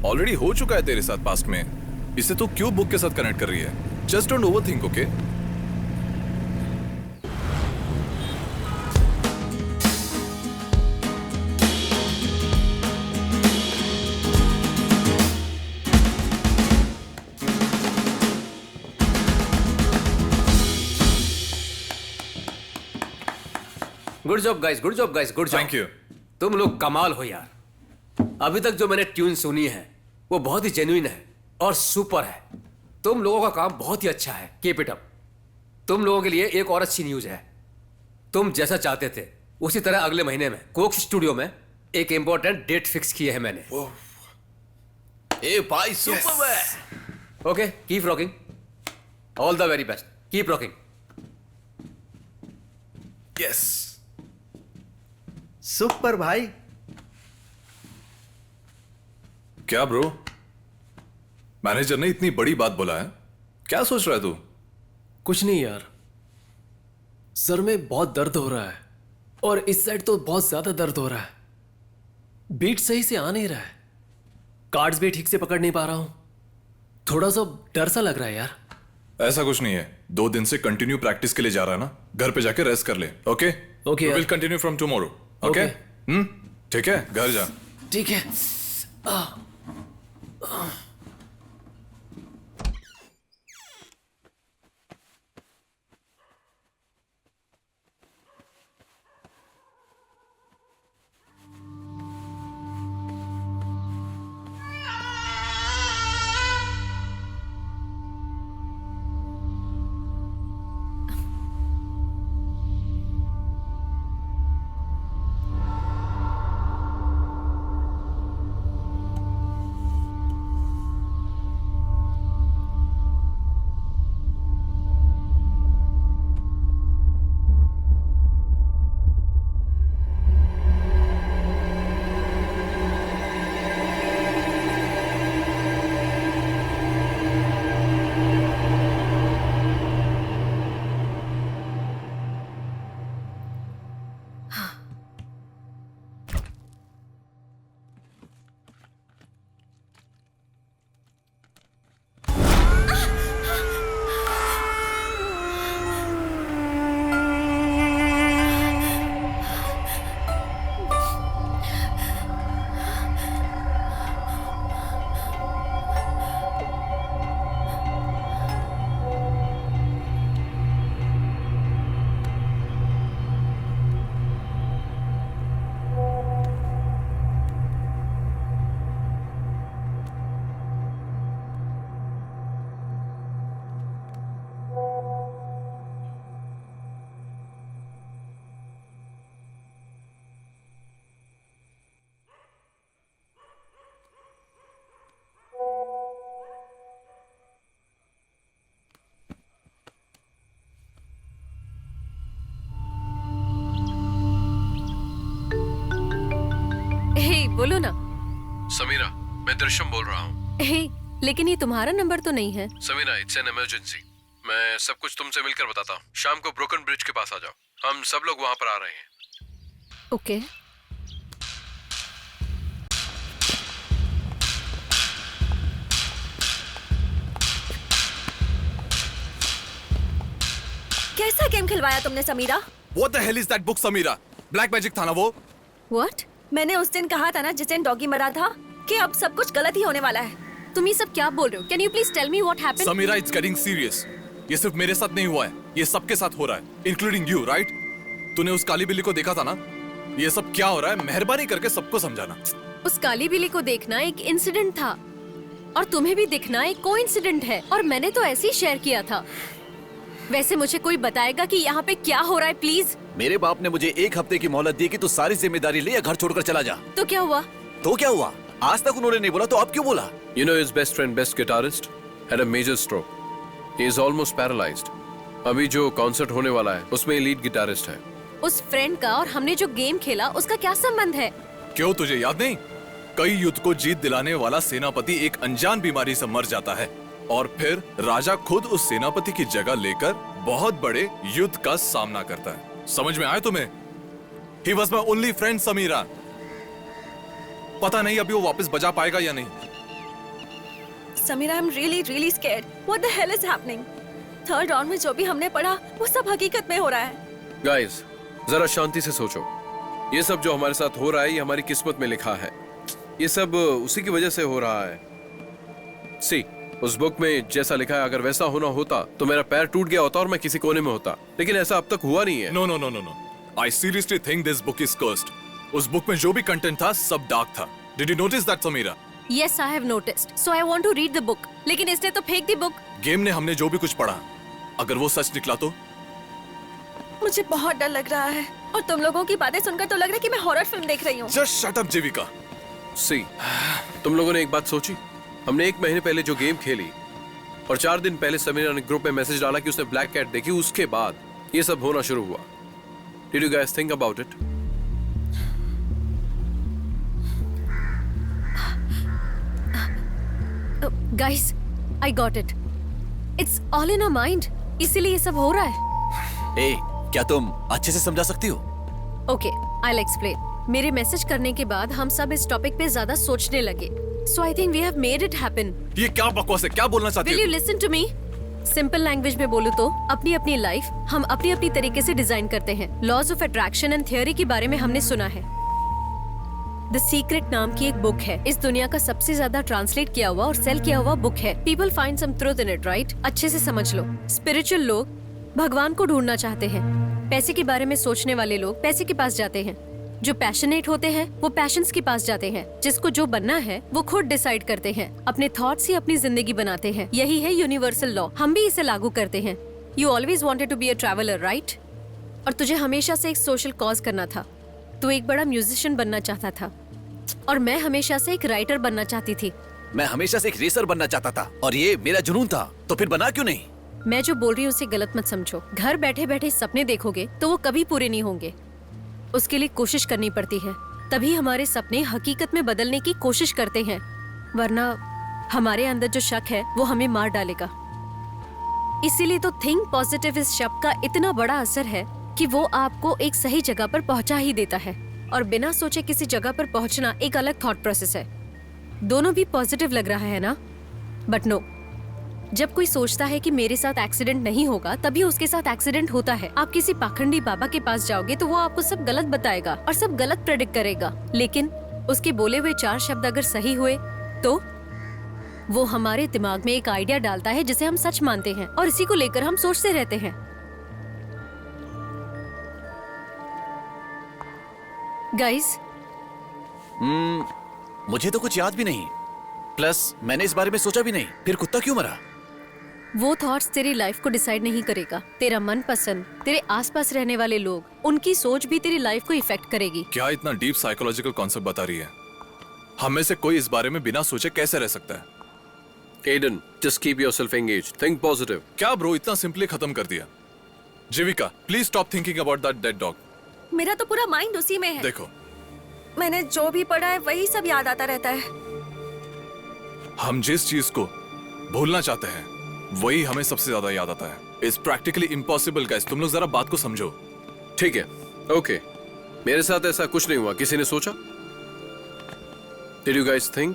ऑलरेडी हो चुका है तेरे साथ पास्ट में। इसे तू क्यों बुक के साथ कनेक्ट कर रही है? Just don't overthink, okay? Good job guys, good job guys, good job. Thank you. तुम लोग कमाल हो यार। अभी तक जो मैंने ट्यून सुनी है वो बहुत ही जेन्युइन है और सुपर है। तुम लोगों का काम बहुत ही अच्छा है, कीप इट अप। तुम लोगों के लिए एक और अच्छी न्यूज है। तुम जैसा चाहते थे उसी तरह अगले महीने में कोक्स स्टूडियो में एक इंपॉर्टेंट डेट फिक्स की है मैंने। ए भाई, सुपर है। Okay, keep rocking. All the very best, keep rocking. Yes, super भाई। क्या ब्रो, मैनेजर ने इतनी बड़ी बात बोला है? क्या सोच रहा है तू? कुछ नहीं यार, सर में बहुत दर्द हो रहा है और इस साइड तो बहुत ज्यादा दर्द हो रहा है। बीट सही से आ नहीं रहा है, कार्ड्स भी ठीक से पकड़ नहीं पा रहा हूं। थोड़ा सा डर सा लग रहा है यार। ऐसा कुछ नहीं है, 2 दिन से कंटिन्यू प्रैक्टिस के लिए जा रहा है ना, घर पे जाके रेस्ट कर ले। Okay okay, will continue from tomorrow. Okay, ठीक है, घर जा। ठीक है। बोलो ना। समीरा, मैं दृश्यम बोल रहा हूँ। हे, लेकिन ये तुम्हारा नंबर तो नहीं है। Samira, it's an emergency. मैं सब कुछ तुमसे मिलकर बताता हूँ। शाम को ब्रोकन ब्रिज के पास आ जाओ, हम सब लोग वहां पर आ रहे हैं। ओके। खिलवाया तुमने Samira? What the hell is that book, Samira? Black magic था ना वो? What? मैंने उस दिन कहा था ना जिस दिन डॉगी मरा था कि अब सब कुछ गलत ही होने वाला है। तुम ये सब क्या बोल रहे हो? Can you please tell me what happened? Samira, it's getting serious. ये सिर्फ मेरे साथ नहीं हुआ है, ये सबके साथ हो रहा है, इंक्लूडिंग यू, राइट? तूने उस काली बिल्ली को देखा था ना? ये सब क्या हो रहा है? मेहरबानी करके सबको समझाना। उस काली बिल्ली को देखना एक इंसिडेंट था और तुम्हें भी दिखना एक कोइंसिडेंट है, और मैंने तो ऐसे ही शेयर किया था। वैसे मुझे कोई बताएगा कि यहाँ पे क्या हो रहा है प्लीज? मेरे बाप ने मुझे 1 हफ्ते की मोहलत दी कि तू सारी जिम्मेदारी ले या घर छोड़कर चला जा। तो क्या हुआ? तो क्या हुआ? आज तक उन्होंने नहीं बोला, तो अब क्यों बोला? You know his best friend, best guitarist, had a major stroke. He is almost paralyzed. अभी जो कॉन्सर्ट होने वाला है उसमें लीड गिटारिस्ट है। उस फ्रेंड का और हमने जो गेम खेला उसका क्या संबंध है? क्यों, तुझे याद नहीं? कई युद्ध को जीत दिलाने वाला सेनापति एक अनजान बीमारी से मर जाता है और फिर राजा खुद उस सेनापति की जगह लेकर बहुत बड़े युद्ध का सामना करता है। समझ में आया तुम्हें? He was my only friend, Samira. पता नहीं अभी वो वापस बजा पाएगा या नहीं। Samira, I'm really scared. What the hell is happening? Third round में जो भी हमने पढ़ा वो सब हकीकत में हो रहा है। गाइस, जरा शांति से सोचो। ये सब जो हमारे साथ हो रहा है ये हमारी किस्मत में लिखा है। ये सब उसी की वजह से हो रहा है। सी, उस बुक में जैसा लिखा है अगर वैसा होना होता तो मेरा पैर टूट गया होता और मैं किसी कोने में होता, लेकिन ऐसा अब तक हुआ नहीं है। No no no no no, I seriously think this book is cursed. उस बुक में जो भी कंटेंट था सब डार्क था। Did you notice that, Samira? Yes, I have noticed. So I want to read the book. लेकिन इसने तो फेंक दी बुक। गेम ने हमने जो भी कुछ पढ़ा, अगर वो सच निकला तो? मुझे बहुत डर लग रहा है और तुम लोगों की बातें सुनकर तो लग रहा है कि मैं हॉरर फिल्म देख रही हूँ। Just shut up, जीविका। सी, तुम लोगों ने एक बात सोची? हमने 1 महीने पहले जो गेम खेली और 4 दिन पहले समीरा ने ग्रुप में मैसेज डाला कि उसने ब्लैक कैट देखी, उसके बाद ये सब होना शुरू हुआ। Did you guys think about it? Guys, I got it. It's all in our mind. इसीलिए ये सब हो रहा है। ए, क्या तुम अच्छे से समझा सकती हो? Okay, I'll explain. मेरे मैसेज करने के बाद हम सब इस टॉपिक पे ज्यादा सोचने लगे। So I think we have made it happen. ये क्या बकवास है? क्या बोलना चाहती Will हो? you listen to me? Simple language में बोलूं तो अपनी अपनी लाइफ हम अपनी अपनी तरीके से डिजाइन करते हैं। Laws of attraction and theory के बारे में हमने सुना है। द सीक्रेट नाम की एक बुक है, इस दुनिया का सबसे ज्यादा ट्रांसलेट किया हुआ और सेल किया हुआ बुक है। People find some truth in it, right? अच्छे से समझ लो। स्पिरिचुअल लोग भगवान को ढूंढना चाहते हैं। पैसे के बारे में सोचने वाले लोग पैसे के पास जाते हैं। जो पैशनेट होते हैं वो पैशंस के पास जाते हैं। जिसको जो बनना है वो खुद डिसाइड करते हैं। अपने थॉट्स ही अपनी जिंदगी बनाते हैं। यही है यूनिवर्सल लॉ। हम भी इसे लागू करते हैं। You always wanted to be a traveller, right? और तुझे हमेशा से एक सोशल कॉज करना था। तू एक बड़ा म्यूजिशियन बनना चाहता था और मैं हमेशा से एक राइटर बनना चाहती थी। मैं हमेशा से एक रेसर बनना चाहता था और ये मेरा जुनून था, तो फिर बना क्यों नहीं? मैं जो बोल रही हूँ उसे गलत मत समझो। घर बैठे बैठे सपने देखोगे तो वो कभी पूरे नहीं होंगे। उसके लिए कोशिश करनी पड़ती है, तभी हमारे सपने हकीकत में बदलने की कोशिश करते हैं, वरना हमारे अंदर जो शक है वो हमें मार डालेगा। इसीलिए तो थिंक पॉजिटिव इस शब्द का इतना बड़ा असर है कि वो आपको एक सही जगह पर पहुंचा ही देता है। और बिना सोचे किसी जगह पर पहुंचना एक अलग थॉट प्रोसेस है। दोनों भी पॉजिटिव लग रहा है ना? बट नो, जब कोई सोचता है कि मेरे साथ एक्सीडेंट नहीं होगा तभी उसके साथ एक्सीडेंट होता है। आप किसी पाखंडी बाबा के पास जाओगे तो वो आपको सब गलत बताएगा और सब गलत प्रेडिक्ट करेगा, लेकिन उसके बोले हुए 4 शब्द अगर सही हुए तो वो हमारे दिमाग में एक आइडिया डालता है जिसे हम सच मानते हैं और इसी को लेकर हम सोचते रहते हैं। गाइस, मुझे तो कुछ याद भी नहीं, प्लस मैंने इस बारे में सोचा भी नहीं। फिर कुत्ता क्यों मरा? वो थॉट्स तेरी लाइफ को डिसाइड नहीं करेगा। तेरा मनपसंद, तेरे आसपास रहने वाले लोग, उनकी सोच भी तेरी लाइफ को इफेक्ट करेगी। क्या इतना डीप साइकोलॉजिकल कॉन्सेप्ट बता रही है? हम में से कोई इस बारे में बिना सोचे कैसे रह सकता है? Aiden, just keep yourself engaged. Think positive. क्या ब्रो, इतना सिंपली खत्म कर दिया? जीविका, please stop thinking about that dead dog. मेरा तो पूरा माइंड उसी में है। देखो, मैंने जो भी पढ़ा है वही सब याद आता रहता है। हम जिस चीज को भूलना चाहते हैं वही हमें सबसे ज्यादा याद आता है। It's practically impossible guys. तुम लोग जरा बात को समझो। ठीक है, ओके। मेरे साथ ऐसा कुछ नहीं हुआ। किसी ने सोचा? Did you guys think?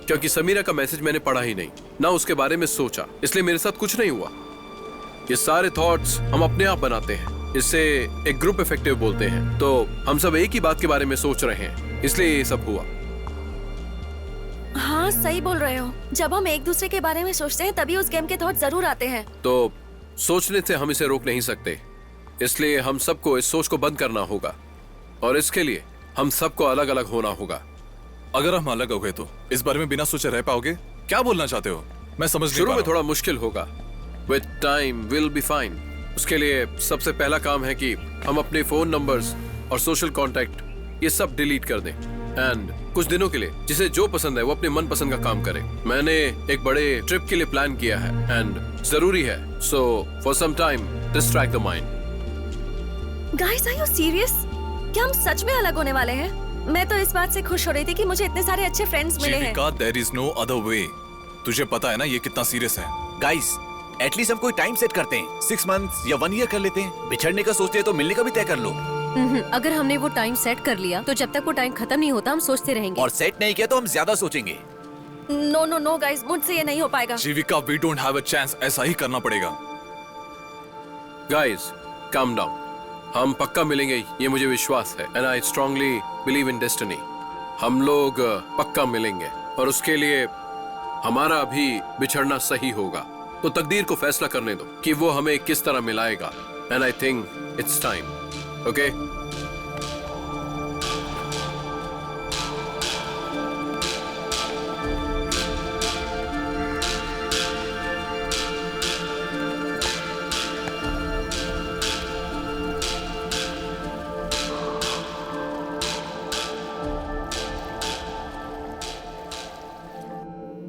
क्योंकि समीरा का मैसेज मैंने पढ़ा ही नहीं, ना उसके बारे में सोचा, इसलिए मेरे साथ कुछ नहीं हुआ। ये सारे थॉट्स हम अपने आप बनाते हैं, इसे एक ग्रुप इफेक्टिव बोलते हैं। तो हम सब एक ही बात के बारे में सोच रहे हैं, इसलिए ये सब हुआ। हाँ सही बोल रहे हो, जब हम एक दूसरे के बारे में सोचते हैं तभी उस गेम के थॉट जरूर आते हैं। तो सोचने से हम इसे रोक नहीं सकते, इसलिए हम सबको इस सोच को बंद करना होगा और इसके लिए हम सबको अलग अलग होना होगा। अगर हम अलग हो गए तो इस बारे में बिना सोचे रह पाओगे? क्या बोलना चाहते हो? मैं समझ नहीं शुरू पा में रहा थोड़ा मुश्किल होगा, with time will be fine. उसके लिए सबसे पहला काम है कि हम अपने फोन नंबर्स और सोशल कांटेक्ट ये सब डिलीट कर दें एंड कुछ दिनों के लिए जिसे जो पसंद है वो अपने मन पसंद का काम करे। मैंने एक बड़े ट्रिप के लिए प्लान किया है एंड जरूरी है, so for some time distract the mind. Guys are you serious? क्या हम सच में अलग होने वाले हैं? मैं तो इस बात से खुश हो रही थी कि मुझे इतने सारे अच्छे फ्रेंड्स मिले हैं। जीविका, there is no other way। तुझे पता है ना ये कितना सीरियस है। गाइस एटलीस्ट हम कोई टाइम सेट करते हैं, 6 months या 1 year कर लेते हैं। बिछड़ने का सोचते हैं तो मिलने का भी तय कर लो। अगर हमने वो टाइम सेट कर लिया तो जब तक वो टाइम खत्म नहीं होता हम सोचते रहेंगे। और सेट नहीं किया तो हम ज्यादा सोचेंगे। नो नो नो गाइस, मुझसे ये नहीं हो पाएगा। जीविका, we don't have a chance। ऐसा ही करना पड़ेगा। गाइस काम डाउन, हम पक्का मिलेंगे, ये मुझे विश्वास है and I strongly believe in destiny. हम लोग पक्का मिलेंगे और उसके लिए हमारा अभी बिछड़ना सही होगा। तो तकदीर को फैसला करने दो कि वो हमें किस तरह मिलाएगा and I think it's time. Okay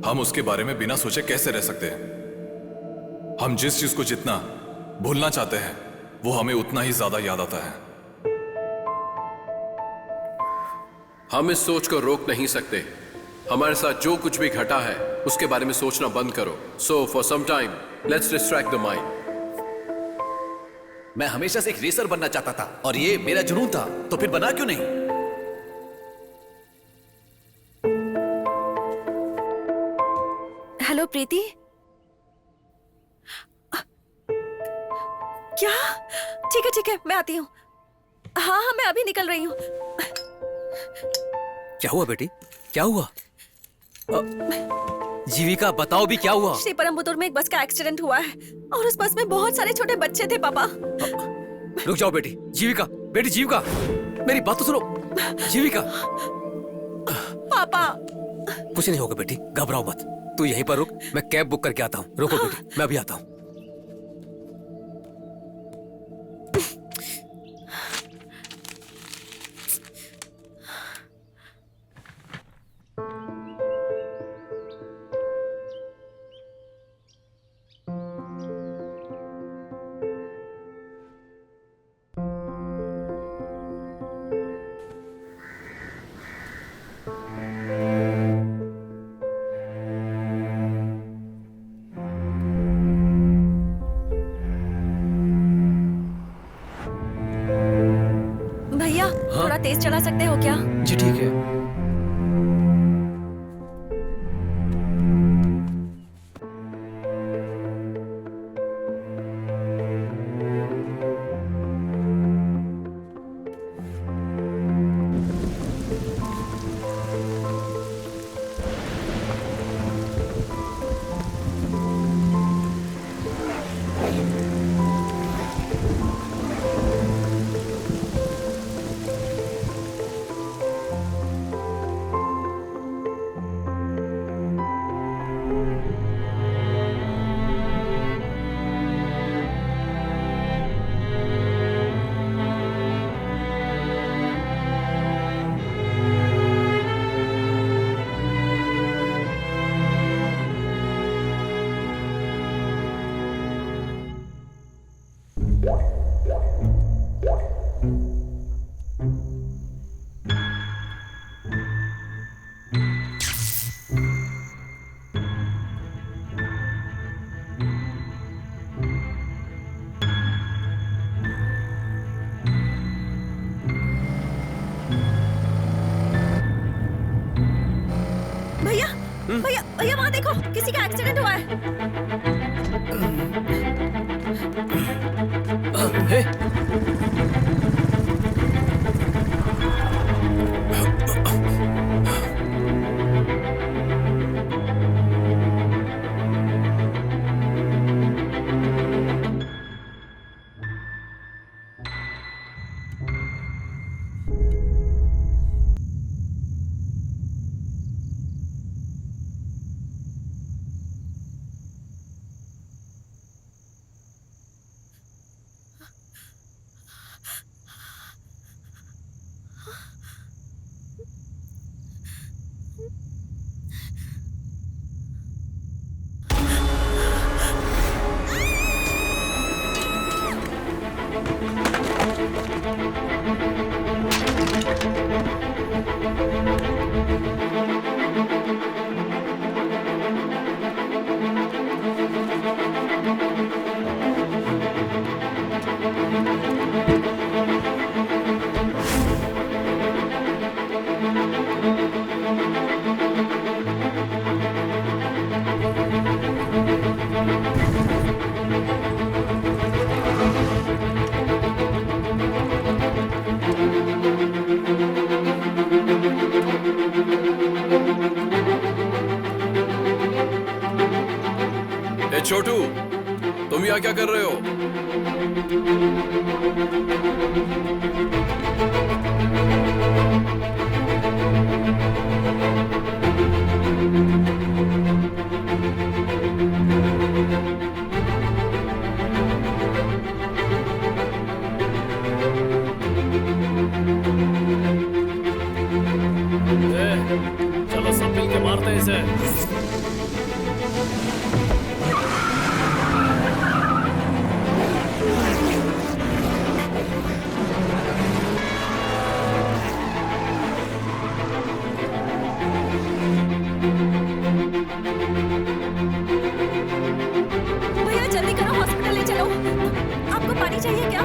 हम उसके बारे में बिना सोचे कैसे रह सकते हैं? हम जिस चीज को जितना भूलना चाहते हैं वो हमें उतना ही ज्यादा याद आता है। हम इस सोच को रोक नहीं सकते। हमारे साथ जो कुछ भी घटा है उसके बारे में सोचना बंद करो। So for some time let's distract the mind. मैं हमेशा से एक रेसर बनना चाहता था और ये मेरा जुनून था, तो फिर बना क्यों नहीं? हेलो प्रीति। क्या? ठीक है मैं आती हूँ। हाँ मैं अभी निकल रही हूँ। क्या हुआ बेटी, क्या हुआ? जीविका बताओ भी क्या हुआ? श्रीपरमबुदुर में एक बस का एक्सीडेंट हुआ है और उस बस में बहुत सारे छोटे बच्चे थे पापा। रुक जाओ बेटी। जीविका, बेटी जीविका, मेरी बात तो सुनो। जीविका। पापा कुछ नहीं होगा बेटी, घबराओ मत। तू यहीं पर रुक, मैं कैब बुक करके आता हूँ। रुको बेटी, मैं अभी आता हूँ। भैया थोड़ा तेज चला सकते हो क्या? जी ठीक है। भैया भैया वहाँ देखो, किसी का एक्सीडेंट हुआ है। यहाँ क्या कर रहे हो? चलो सब मिलके मारते हैं इसे। भैया जल्दी करो, हॉस्पिटल ले चलो। आपको पानी चाहिए क्या?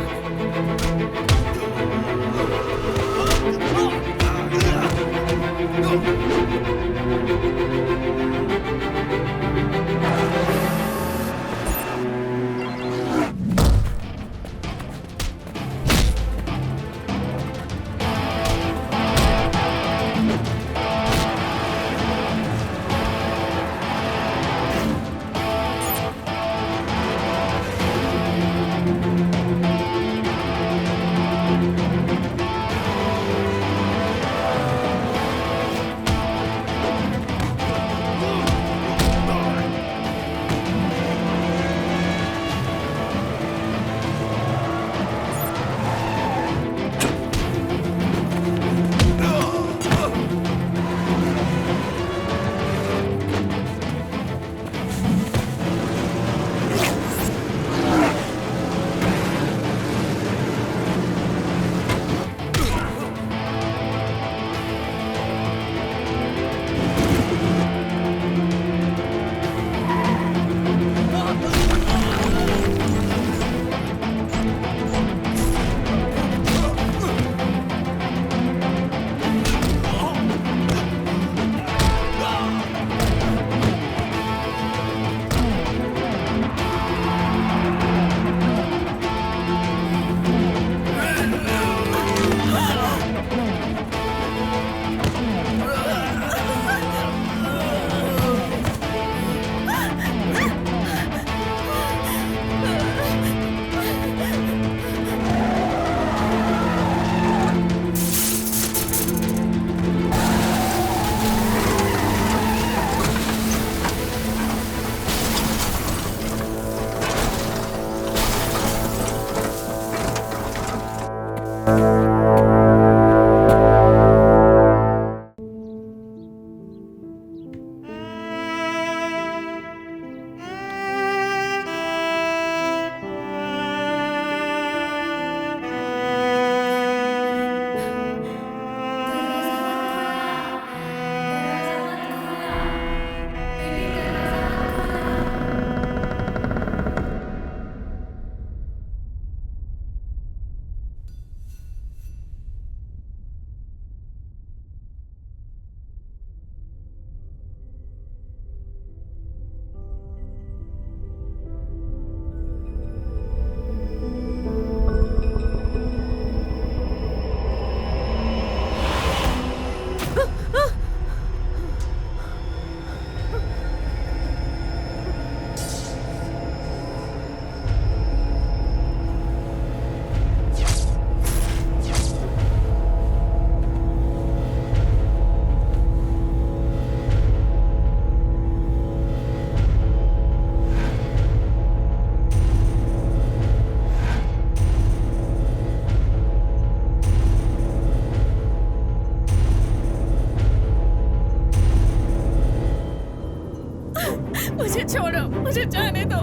मुझे छोड़ो, मुझे जाने दो।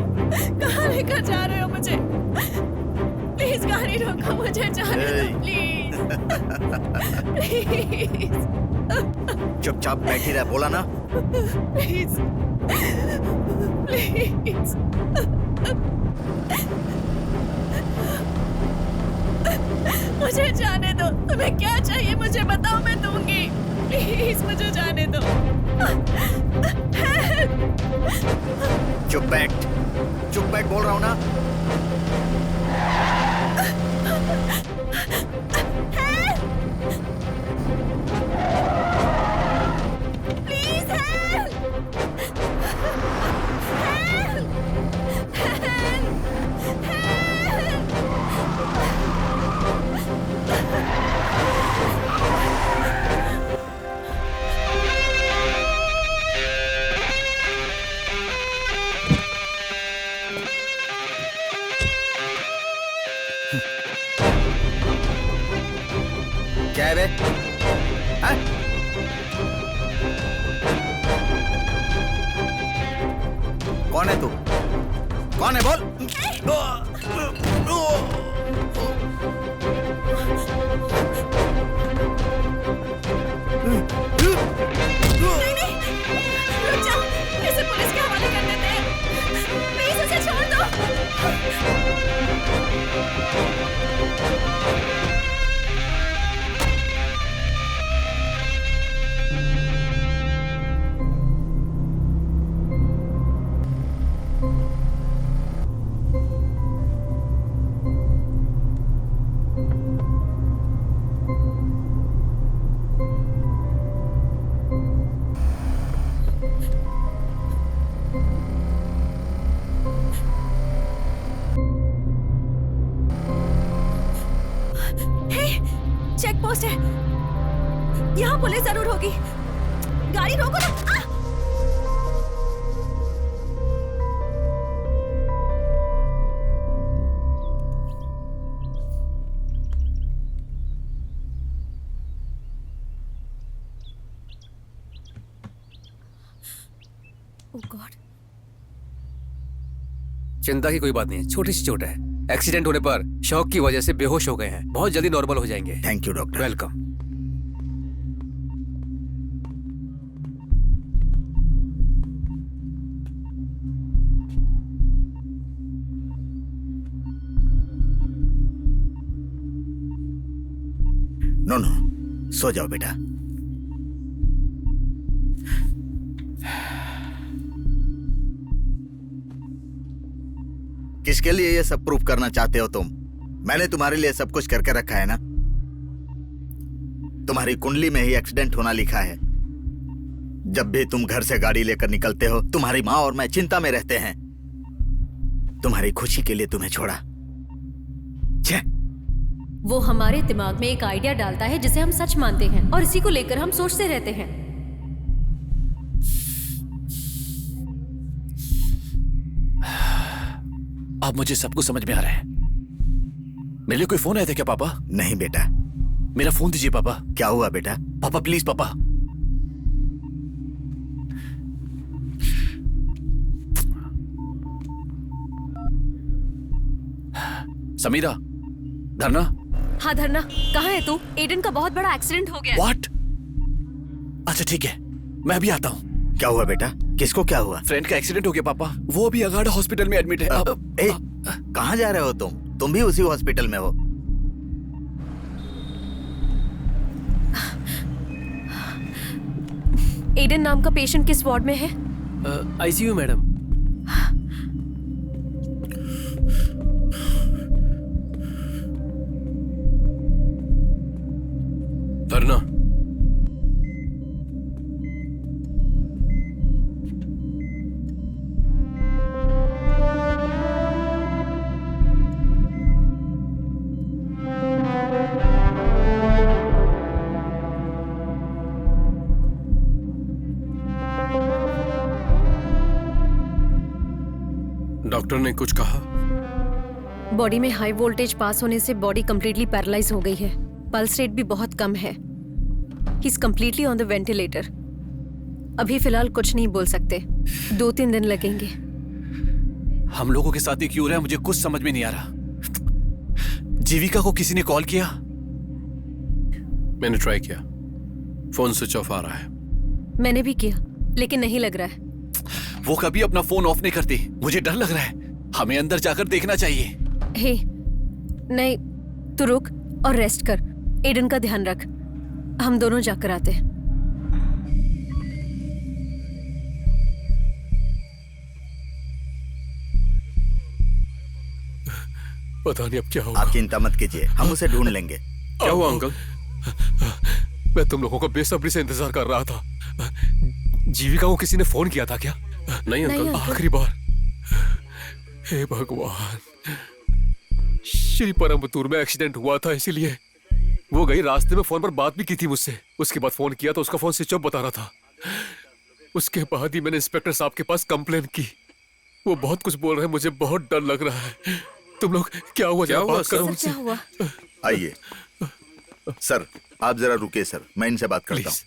कहाँ लेकर जा रहे हो मुझे? प्लीज गाड़ी रोको, मुझे जाने दो प्लीज। प्लीज चुपचाप बैठी रह, बोला ना। प्लीज प्लीज मुझे जाने दो। तुम्हें क्या चाहिए मुझे बताओ, मैं दूंगी। प्लीज मुझे जाने दो। चुप बैठ, चुप बैठ बोल रहा हूँ ना। Please help! हेल्प! क्या है बे? हाँ? कौन है तू? कौन है बोल? नहीं नहीं, रुक जाओ, इसे पुलिस के हवाले कर देते हैं। प्लीज उसे छोड़ दो। चेक पोस्ट है, यहाँ पुलिस जरूर होगी। गाड़ी रोको ना। ओह गॉड। चिंता की कोई बात नहीं है, छोटी सी चोट है। एक्सीडेंट होने पर शॉक की वजह से बेहोश हो गए हैं, बहुत जल्दी नॉर्मल हो जाएंगे। Thank you doctor. Welcome. No no, सो जाओ बेटा। किसके लिए ये सब प्रूफ करना चाहते हो तुम? मैंने तुम्हारे लिए सब कुछ करके रखा है ना। तुम्हारी कुंडली में ही एक्सीडेंट होना लिखा है। जब भी तुम घर से गाड़ी लेकर निकलते हो, तुम्हारी माँ और मैं चिंता में रहते हैं। तुम्हारी खुशी के लिए तुम्हें छोड़ा। छे। वो हमारे दिमाग में एक आइडिया डालता है जिसे हम सच मानते हैं और इसी को लेकर हम सोचते रहते हैं। अब मुझे सब कुछ समझ में आ रहा है। मेरे लिए कोई फोन आया था क्या पापा? नहीं बेटा। मेरा फोन दीजिए पापा। क्या हुआ बेटा? पापा प्लीज पापा। समीरा, धरना। हाँ धरना, कहाँ है तू? एडन का बहुत बड़ा एक्सीडेंट हो गया। What? अच्छा ठीक है, मैं अभी आता हूँ। क्या हुआ बेटा? किसको क्या हुआ? फ्रेंड का एक्सीडेंट हो गया पापा, वो अभी अगाड़ा हॉस्पिटल में एडमिट है। कहाँ जा रहे हो तुम? तुम भी उसी हॉस्पिटल में हो? एडन नाम का पेशेंट किस वार्ड में है? ICU madam. धरना। डॉक्टर ने कुछ कहा? बॉडी में हाई वोल्टेज पास होने से बॉडी कंप्लीटली पैरालाइज हो गई है। पल्स रेट भी बहुत कम है। He is completely on the ventilator. अभी फिलहाल कुछ नहीं बोल सकते, 2-3 दिन लगेंगे। हम लोगों के साथ ही क्यों रहा है, मुझे कुछ समझ में नहीं आ रहा। जीविका को किसी ने कॉल किया? मैंने ट्राई किया, फोन स्विच ऑफ आ रहा है। मैंने भी किया, लेकिन नहीं लग रहा है। वो कभी अपना फोन ऑफ नहीं करती। मुझे डर लग रहा है, हमें अंदर जाकर देखना चाहिए। हे, नहीं, तू रुक और रेस्ट कर। एडन का ध्यान रख, हम दोनों जाकर आते हैं। पता नहीं अब क्या होगा। आप चिंता मत कीजिए, हम उसे ढूंढ लेंगे। क्या हुआ अंकल? मैं तुम लोगों का बेसब्री से इंतजार कर रहा था। जीविका को किसी ने फोन किया था क्या? नहीं अंकल, आखिरी बार। हे भगवान, श्री परमपुर में एक्सीडेंट हुआ था, इसीलिए वो गई। रास्ते में फोन पर बात भी की थी मुझसे। उसके बाद फोन किया तो उसका फोन स्विच ऑफ बता रहा था। उसके बाद ही मैंने इंस्पेक्टर साहब के पास कंप्लेन की। वो बहुत कुछ बोल रहे हैं, मुझे बहुत डर लग रहा है। तुम लोग क्या हुआ? क्या हुआ बात करो सर? मुझसे। क्या हुआ? आइए सर, आप जरा रुकिए सर, मैं इनसे बात करता हूँ।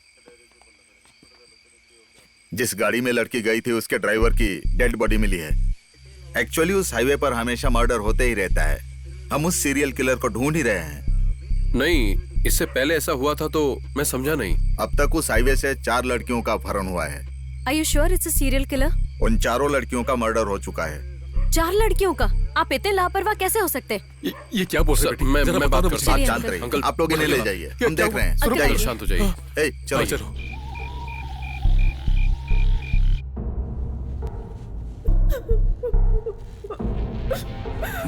जिस गाड़ी में लड़की गई थी उसके ड्राइवर की डेड बॉडी मिली है। एक्चुअली उस हाईवे पर हमेशा मर्डर होते ही रहता है। हम उस सीरियल किलर को ढूंढ ही रहे हैं। नहीं, इससे पहले ऐसा हुआ था तो मैं समझा नहीं। अब तक उस हाईवे से 4 लड़कियों का अपहरण हुआ है। Are you sure it's a serial killer? उन 4 लड़कियों का मर्डर हो चुका है। 4 लड़कियों का? आप इतने लापरवाह कैसे हो सकते हैं? ये क्या बोल रहे हैं? मैं बात करता हूँ। शांत रहिए, आप लोग इन्हें ले जाइए, हम देख रहे हैं। अंकल, शांत हो जाइए। ए, चलो।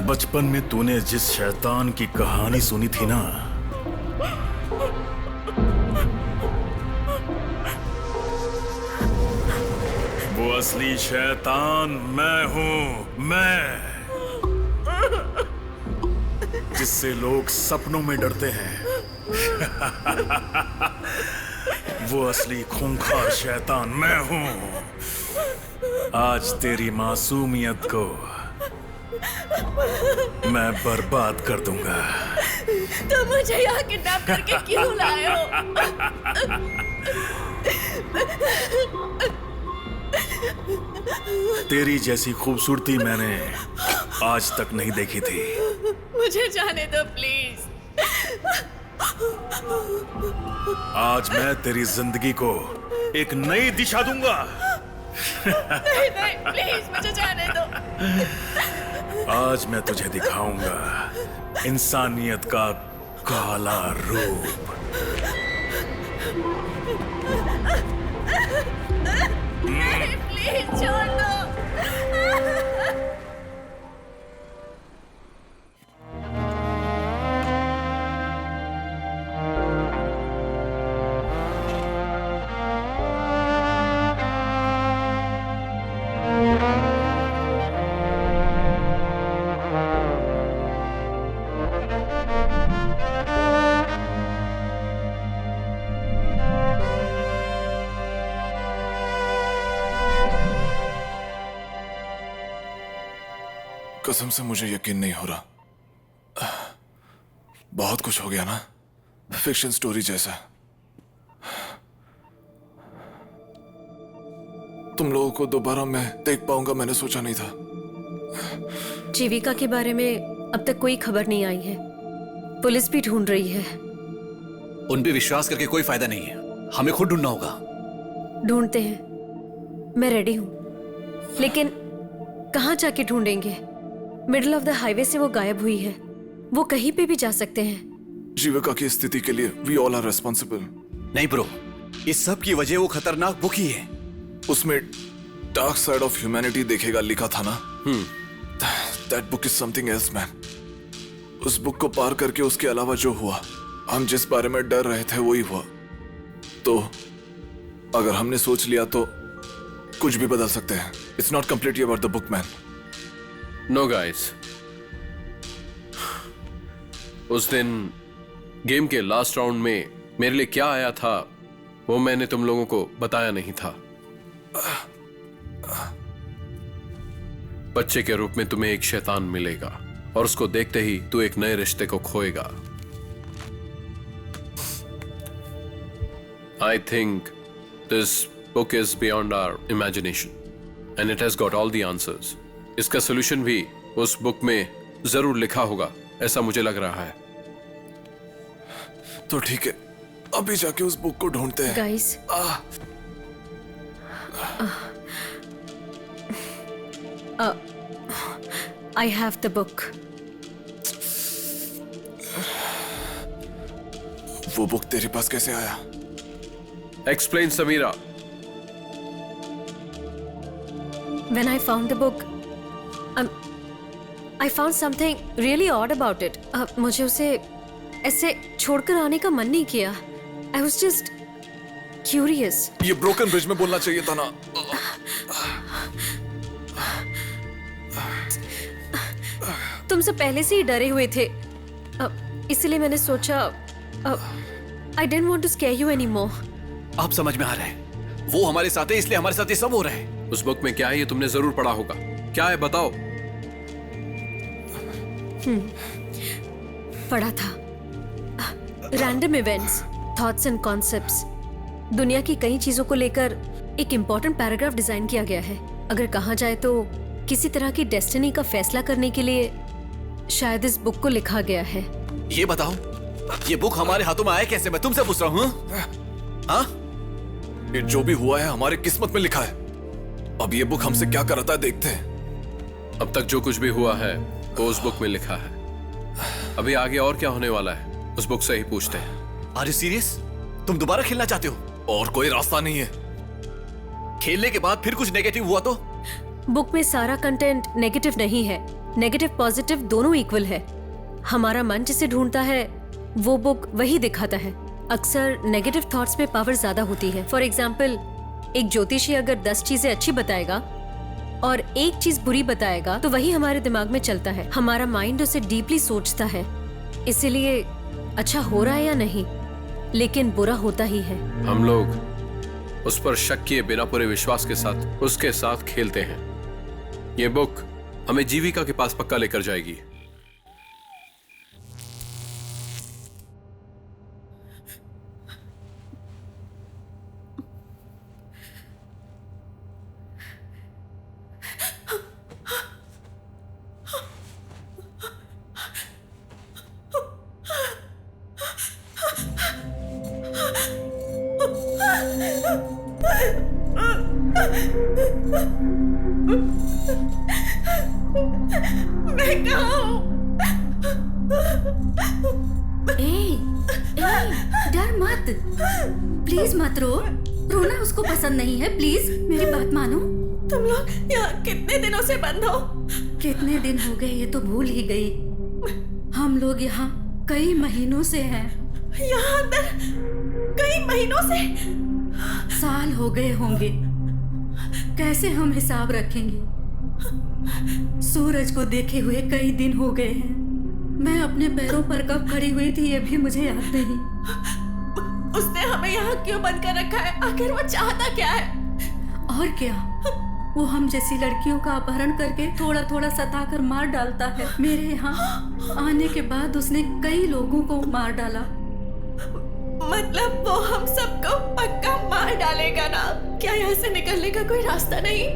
बचपन में तूने जिस शैतान की कहानी सुनी थी ना, वो असली शैतान मैं हूं। मैं, जिससे लोग सपनों में डरते हैं। वो असली खूंखार शैतान मैं हूं। आज तेरी मासूमियत को मैं बर्बाद कर दूंगा। तुम मुझे यहाँ किडनैप करके क्यों लाए हो? तेरी जैसी खूबसूरती मैंने आज तक नहीं देखी थी। मुझे जाने दो प्लीज। आज मैं तेरी जिंदगी को एक नई दिशा दूंगा। नहीं नहीं प्लीज मुझे जाने दो। आज मैं तुझे दिखाऊंगा इंसानियत का काला रूप। नहीं प्लीज छोड़ दो। कसम से मुझे यकीन नहीं हो रहा। बहुत कुछ हो गया ना, फिक्शन स्टोरी जैसा। तुम लोगों को दोबारा मैं देख पाऊंगा मैंने सोचा नहीं था। जीविका के बारे में अब तक कोई खबर नहीं आई है। पुलिस भी ढूंढ रही है। उन पे विश्वास करके कोई फायदा नहीं है, हमें खुद ढूंढना होगा। ढूंढते हैं, मैं रेडी हूं, लेकिन कहां जाके ढूंढेंगे? मिडिल ऑफ द हाईवे से वो गायब हुई है, वो कहीं पे भी जा सकते हैं। जीविका की स्थिति के लिए वी ऑल आर रिस्पॉन्सिबल। नहीं ब्रो, इस सब की वजह वो खतरनाक बुक ही है। उसमें डार्क साइड ऑफ ह्यूमैनिटी देखेगा लिखा था ना। That book is something else man. उस बुक को पार करके उसके अलावा जो हुआ, हम जिस बारे में डर रहे थे वही हुआ। तो अगर हमने सोच लिया तो कुछ भी बदल सकते हैं। It's not completely about the book man. No guys, उस दिन गेम के लास्ट राउंड में मेरे लिए क्या आया था वो मैंने तुम लोगों को बताया नहीं था। बच्चे के रूप में तुम्हें एक शैतान मिलेगा और उसको देखते ही तू एक नए रिश्ते को खोएगा। I think this book is beyond our imagination and it has got all the answers. इसका सोल्यूशन भी उस बुक में जरूर लिखा होगा, ऐसा मुझे लग रहा है। तो ठीक है, अभी जाके उस बुक को ढूंढते हैं। Guys, I have the book. वो बुक तेरे पास कैसे आया? Explain, Samira. When I found the book, I found something really odd about it. मुझे उसे ऐसे छोड़कर आने का मन नहीं किया. I was just curious. ये ब्रोकन ब्रिज में बोलना चाहिए था ना। तुमसे पहले से ही डरे हुए थे, इसलिए मैंने सोचा I didn't want to scare you anymore. आप समझ में आ रहा है, वो हमारे साथ है इसलिए हमारे साथ ये सब हो रहा है। उस बुक में क्या है ये तुमने जरूर पढ़ा होगा। क्या है बताओ। पढ़ा था, random events, thoughts and concepts, दुनिया की कई चीजों को लेकर एक इम्पोर्टेंट पैराग्राफ डिजाइन किया गया है। अगर कहा जाए तो किसी तरह की डेस्टिनी का फैसला करने के लिए शायद इस बुक को लिखा गया है। ये बताओ, ये बुक हमारे हाथों में आया कैसे? मैं तुमसे पूछ रहा हूँ। हाँ? ये जो भी हुआ है हमारे किस्मत में लिखा है। अब ये बुक हमसे क्या कराता है देखते हैं। अब तक जो कुछ भी हुआ है वो उस बुक में लिखा है। अभी आगे और क्या होने वाला है उस बुक से ही पूछते हैं। Are you serious? तुम दोबारा खेलना चाहते हो? और कोई रास्ता नहीं है। खेलने के बाद फिर कुछ नेगेटिव हुआ तो? बुक में सारा कंटेंट नेगेटिव नहीं है, नेगेटिव पॉजिटिव दोनों इक्वल है। हमारा मन जिसे ढूंढता है वो बुक वही दिखाता है। अक्सर नेगेटिव थॉट्स में पावर ज्यादा होती है। फॉर एग्जाम्पल, एक ज्योतिषी अगर 10 चीजें अच्छी बताएगा और एक चीज बुरी बताएगा तो वही हमारे दिमाग में चलता है। हमारा माइंड उसे डीपली सोचता है, इसीलिए अच्छा हो रहा है या नहीं, लेकिन बुरा होता ही है। हम लोग उस पर शक किए बिना पूरे विश्वास के साथ उसके साथ खेलते हैं। ये बुक हमें जीविका के पास पक्का लेकर जाएगी। मैं कहाँ हूँ? डर मत, प्लीज मत रो। रोना उसको पसंद नहीं है, प्लीज मेरी बात मानो। तुम लोग यहाँ कितने दिनों से बंद हो? कितने दिन हो गए ये तो भूल ही गई। हम लोग यहाँ कई महीनों से हैं। यहाँ अंदर कई महीनों से? साल हो गए होंगे। कैसे हम हिसाब रखेंगे? सूरज को देखे हुए कई दिन हो गए हैं। मैं अपने पैरों पर कब खड़ी हुई थी ये भी मुझे याद नहीं। उसने हमें यहाँ क्यों बंद कर रखा है? आखिर वो चाहता क्या है? और क्या, वो हम जैसी लड़कियों का अपहरण करके थोड़ा थोड़ा सताकर मार डालता है। मेरे यहाँ आने के बाद उसने कई लोगों को मार डाला। मतलब वो हम सबको पक्का मार डालेगा ना? क्या यहाँ से निकलने का कोई रास्ता नहीं?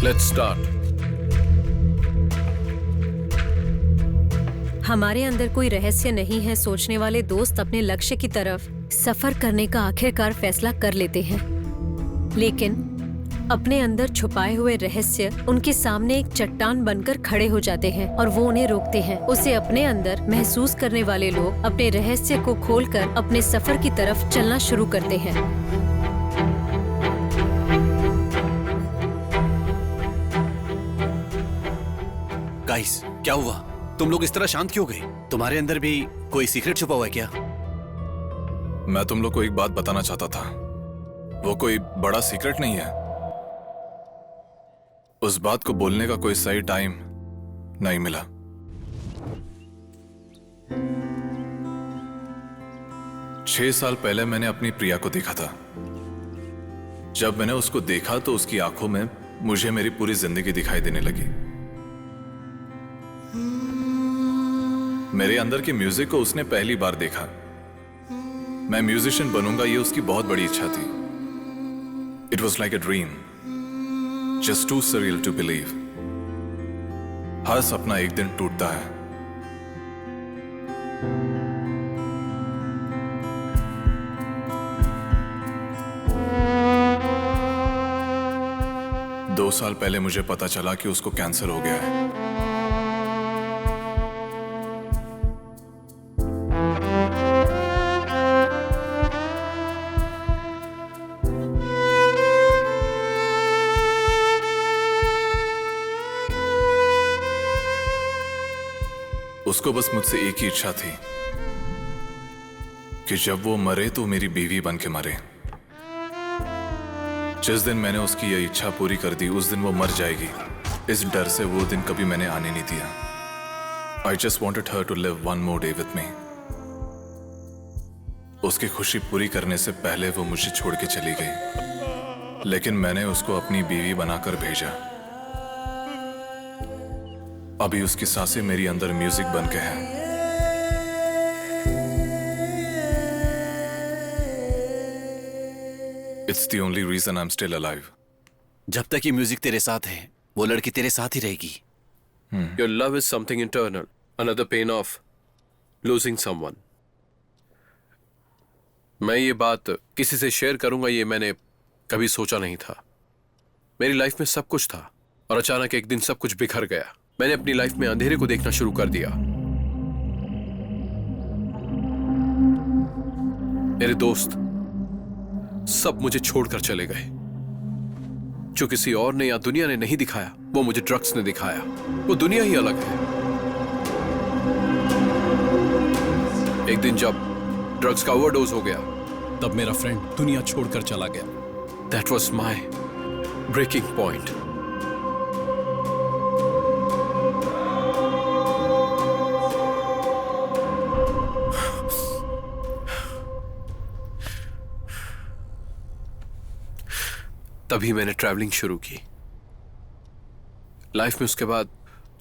Let's start. हमारे अंदर कोई रहस्य नहीं है सोचने वाले दोस्त अपने लक्ष्य की तरफ सफर करने का आखिरकार फैसला कर लेते हैं, लेकिन अपने अंदर छुपाए हुए रहस्य उनके सामने एक चट्टान बनकर खड़े हो जाते हैं और वो उन्हें रोकते हैं। उसे अपने अंदर महसूस करने वाले लोग अपने रहस्य को खोलकर अपने सफर की तरफ चलना शुरू करते हैं। गाइस, क्या हुआ? तुम लोग इस तरह शांत क्यों गए? तुम्हारे अंदर भी कोई सीक्रेट छुपा हुआ है क्या? मैं तुम लोग को एक बात बताना चाहता था। वो कोई बड़ा सीक्रेट नहीं है। उस बात को बोलने का कोई सही टाइम नहीं मिला। छह साल पहले मैंने अपनी प्रिया को देखा था। जब मैंने उसको देखा तो उसकी आंखों में मुझे मेरी पूरी जिंदगी दिखाई देने लगी। मेरे अंदर के म्यूजिक को उसने पहली बार देखा। मैं म्यूजिशियन बनूंगा ये उसकी बहुत बड़ी इच्छा थी। It was like a dream, just too surreal to believe. हर सपना एक दिन टूटता है। दो साल पहले मुझे पता चला कि उसको कैंसर हो गया है। उसको बस मुझसे एक ही इच्छा थी कि जब वो मरे तो मेरी बीवी बन के मरे। जिस दिन मैंने उसकी ये इच्छा पूरी कर दी उस दिन वो मर जाएगी। इस डर से वो दिन कभी मैंने आने नहीं दिया। I just wanted her to live one more day with me. उसकी खुशी पूरी करने से पहले वो मुझे छोड़ के चली गई, लेकिन मैंने उसको अपनी बीवी बनाकर भेजा। अभी उसकी सांसें मेरी अंदर म्यूजिक बन के हैं। It's the only reason I'm still alive. जब तक ये म्यूजिक तेरे साथ है, वो लड़की तेरे साथ ही रहेगी। Your love is something internal, another pain of losing someone. मैं ये बात किसी से शेयर करूंगा ये मैंने कभी सोचा नहीं था। मेरी लाइफ में सब कुछ था और अचानक एक दिन सब कुछ बिखर गया। मैंने अपनी लाइफ में अंधेरे को देखना शुरू कर दिया। मेरे दोस्त सब मुझे छोड़कर चले गए। जो किसी और ने या दुनिया ने नहीं दिखाया वो मुझे ड्रग्स ने दिखाया। वो दुनिया ही अलग है। एक दिन जब ड्रग्स का ओवरडोज हो गया तब मेरा फ्रेंड दुनिया छोड़कर चला गया। That was my breaking point. तभी मैंने ट्रैवलिंग शुरू की। लाइफ में उसके बाद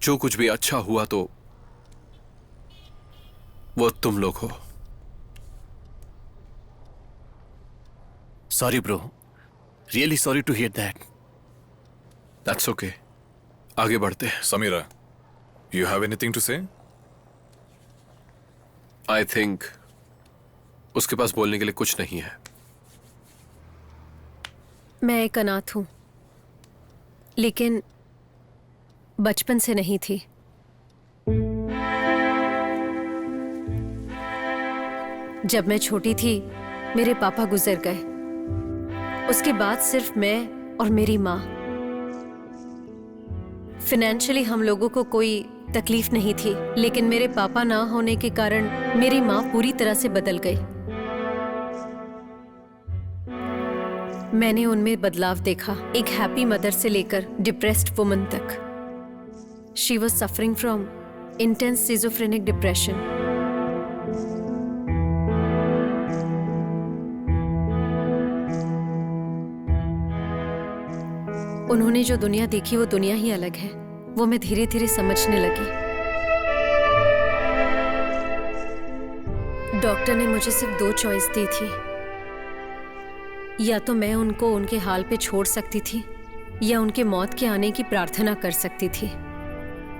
जो कुछ भी अच्छा हुआ तो वो तुम लोग हो। Sorry bro, really sorry to hear that. That's okay, आगे बढ़ते हैं। Samira, you have anything to say? I think उसके पास बोलने के लिए कुछ नहीं है। मैं एक अनाथ हूं, लेकिन बचपन से नहीं थी। जब मैं छोटी थी मेरे पापा गुजर गए। उसके बाद सिर्फ मैं और मेरी माँ। फाइनेंशियली हम लोगों को कोई तकलीफ नहीं थी, लेकिन मेरे पापा ना होने के कारण मेरी माँ पूरी तरह से बदल गई। मैंने उनमें बदलाव देखा, एक हैप्पी मदर से लेकर डिप्रेस्ड वुमन तक। She was suffering from intense schizophrenic depression. उन्होंने जो दुनिया देखी वो दुनिया ही अलग है। वो मैं धीरे धीरे समझने लगी। डॉक्टर ने मुझे सिर्फ 2 चॉइस दी थी, या तो मैं उनको उनके हाल पे छोड़ सकती थी या उनके मौत के आने की प्रार्थना कर सकती थी।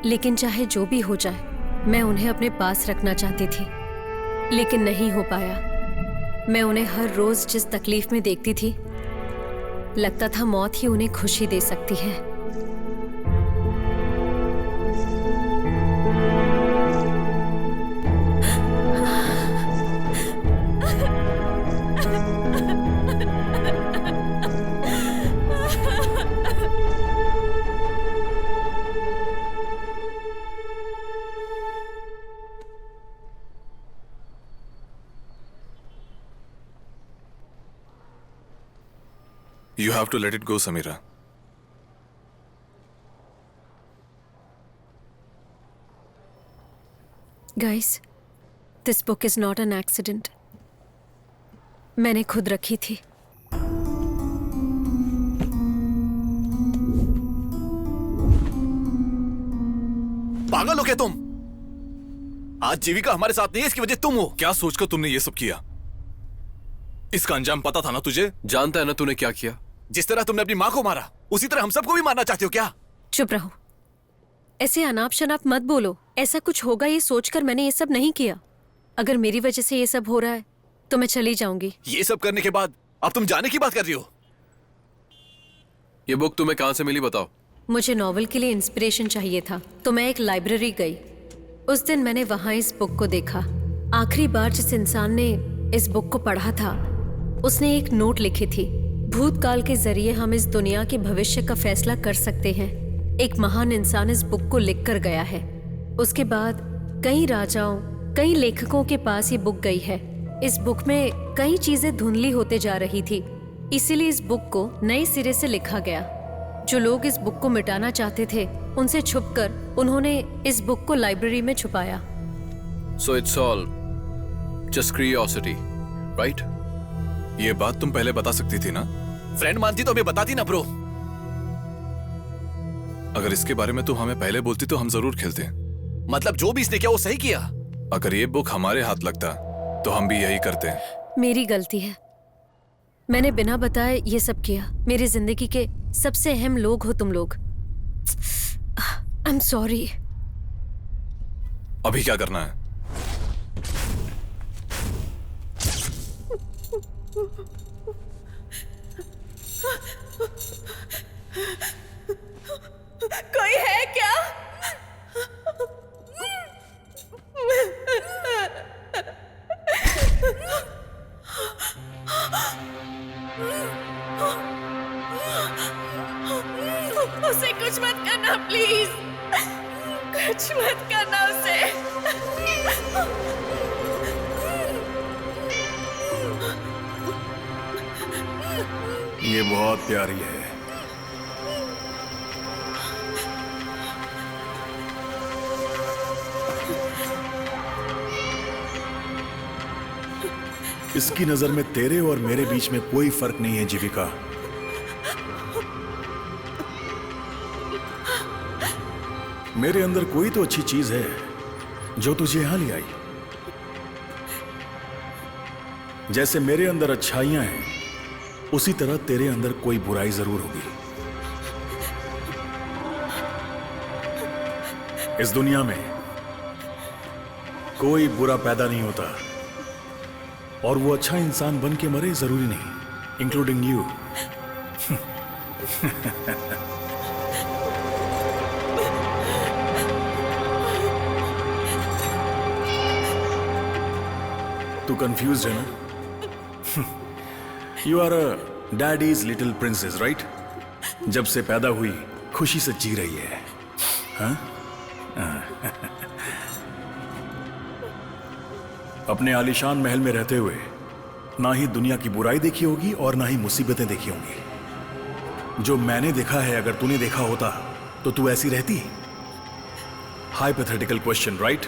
लेकिन चाहे जो भी हो जाए मैं उन्हें अपने पास रखना चाहती थी, लेकिन नहीं हो पाया। मैं उन्हें हर रोज जिस तकलीफ में देखती थी लगता था मौत ही उन्हें खुशी दे सकती है। You have to let it go, Samira. Guys, this book is not an accident. मैंने खुद रखी थी। पागल हो क्या तुम? आज जीविका हमारे साथ नहीं है, इसकी वजह तुम हो। क्या सोचकर तुमने ये सब किया? इसका अंजाम पता था ना तुझे? जानता है ना तूने क्या किया? जिस तरह तुमने अपनी माँ को मारा उसी तरह हम सबको भी मारना चाहते हो क्या? चुप रहो, ऐसे अनाप शनाप मत बोलो। ऐसा कुछ होगा ये सोचकर मैंने ये सब नहीं किया। अगर मेरी वजह से ये सब हो रहा है तो मैं चली जाऊंगी। ये सब करने के बाद अब तुम जाने की बात कर रही हो? ये बुक तुम्हें कहां से मिली बताओ? मुझे नॉवल के लिए इंस्पिरेशन चाहिए था तो मैं एक लाइब्रेरी गई। उस दिन मैंने वहां इस बुक को देखा। आखिरी बार जिस इंसान ने इस बुक को पढ़ा था उसने एक नोट लिखी थी, भूतकाल के जरिए हम इस दुनिया के भविष्य का फैसला कर सकते हैं। एक महान इंसान इस बुक को लिख कर गया है। उसके बाद कई राजाओं, कई लेखकों के पास ये बुक गई है। इस बुक में कई चीजें धुंधली होते जा रही थी। इसीलिए इस बुक को नए सिरे से लिखा गया। जो लोग इस बुक को मिटाना चाहते थे, उनसे छुपकर उन्होंने इस बुक को लाइब्रेरी में छुपाया। So it's all just curiosity, right? ये बात तुम पहले बता सकती थी ना? फ्रेंड मानती तो हमें बताती ना ब्रो। अगर इसके बारे में तुम हमें पहले बोलती तो हम जरूर खेलते। मतलब जो भी इसने किया वो सही किया। अगर ये बुक हमारे हाथ लगता तो हम भी यही करते। मेरी गलती है, मैंने बिना बताए ये सब किया। मेरी जिंदगी के सबसे अहम लोग हो तुम लोग। I am sorry. अभी क्या करना है? कोई है क्या? उसे कुछ मत करना प्लीज, कुछ मत करना उसे। ये बहुत प्यारी है। इसकी नजर में तेरे और मेरे बीच में कोई फर्क नहीं है जीविका। मेरे अंदर कोई तो अच्छी चीज है जो तुझे यहां ले आई। जैसे मेरे अंदर अच्छाइयां हैं, उसी तरह तेरे अंदर कोई बुराई जरूर होगी। इस दुनिया में कोई बुरा पैदा नहीं होता और वो अच्छा इंसान बन के मरे जरूरी नहीं, इंक्लूडिंग यू। तू कंफ्यूज है ना? You are a daddy's little princess, right? जब से पैदा हुई खुशी से जी रही है, हाँ? अपने आलीशान महल में रहते हुए ना ही दुनिया की बुराई देखी होगी और ना ही मुसीबतें देखी होंगी। जो मैंने देखा है, अगर तूने देखा होता तो तू ऐसी रहती? Hypothetical question, right?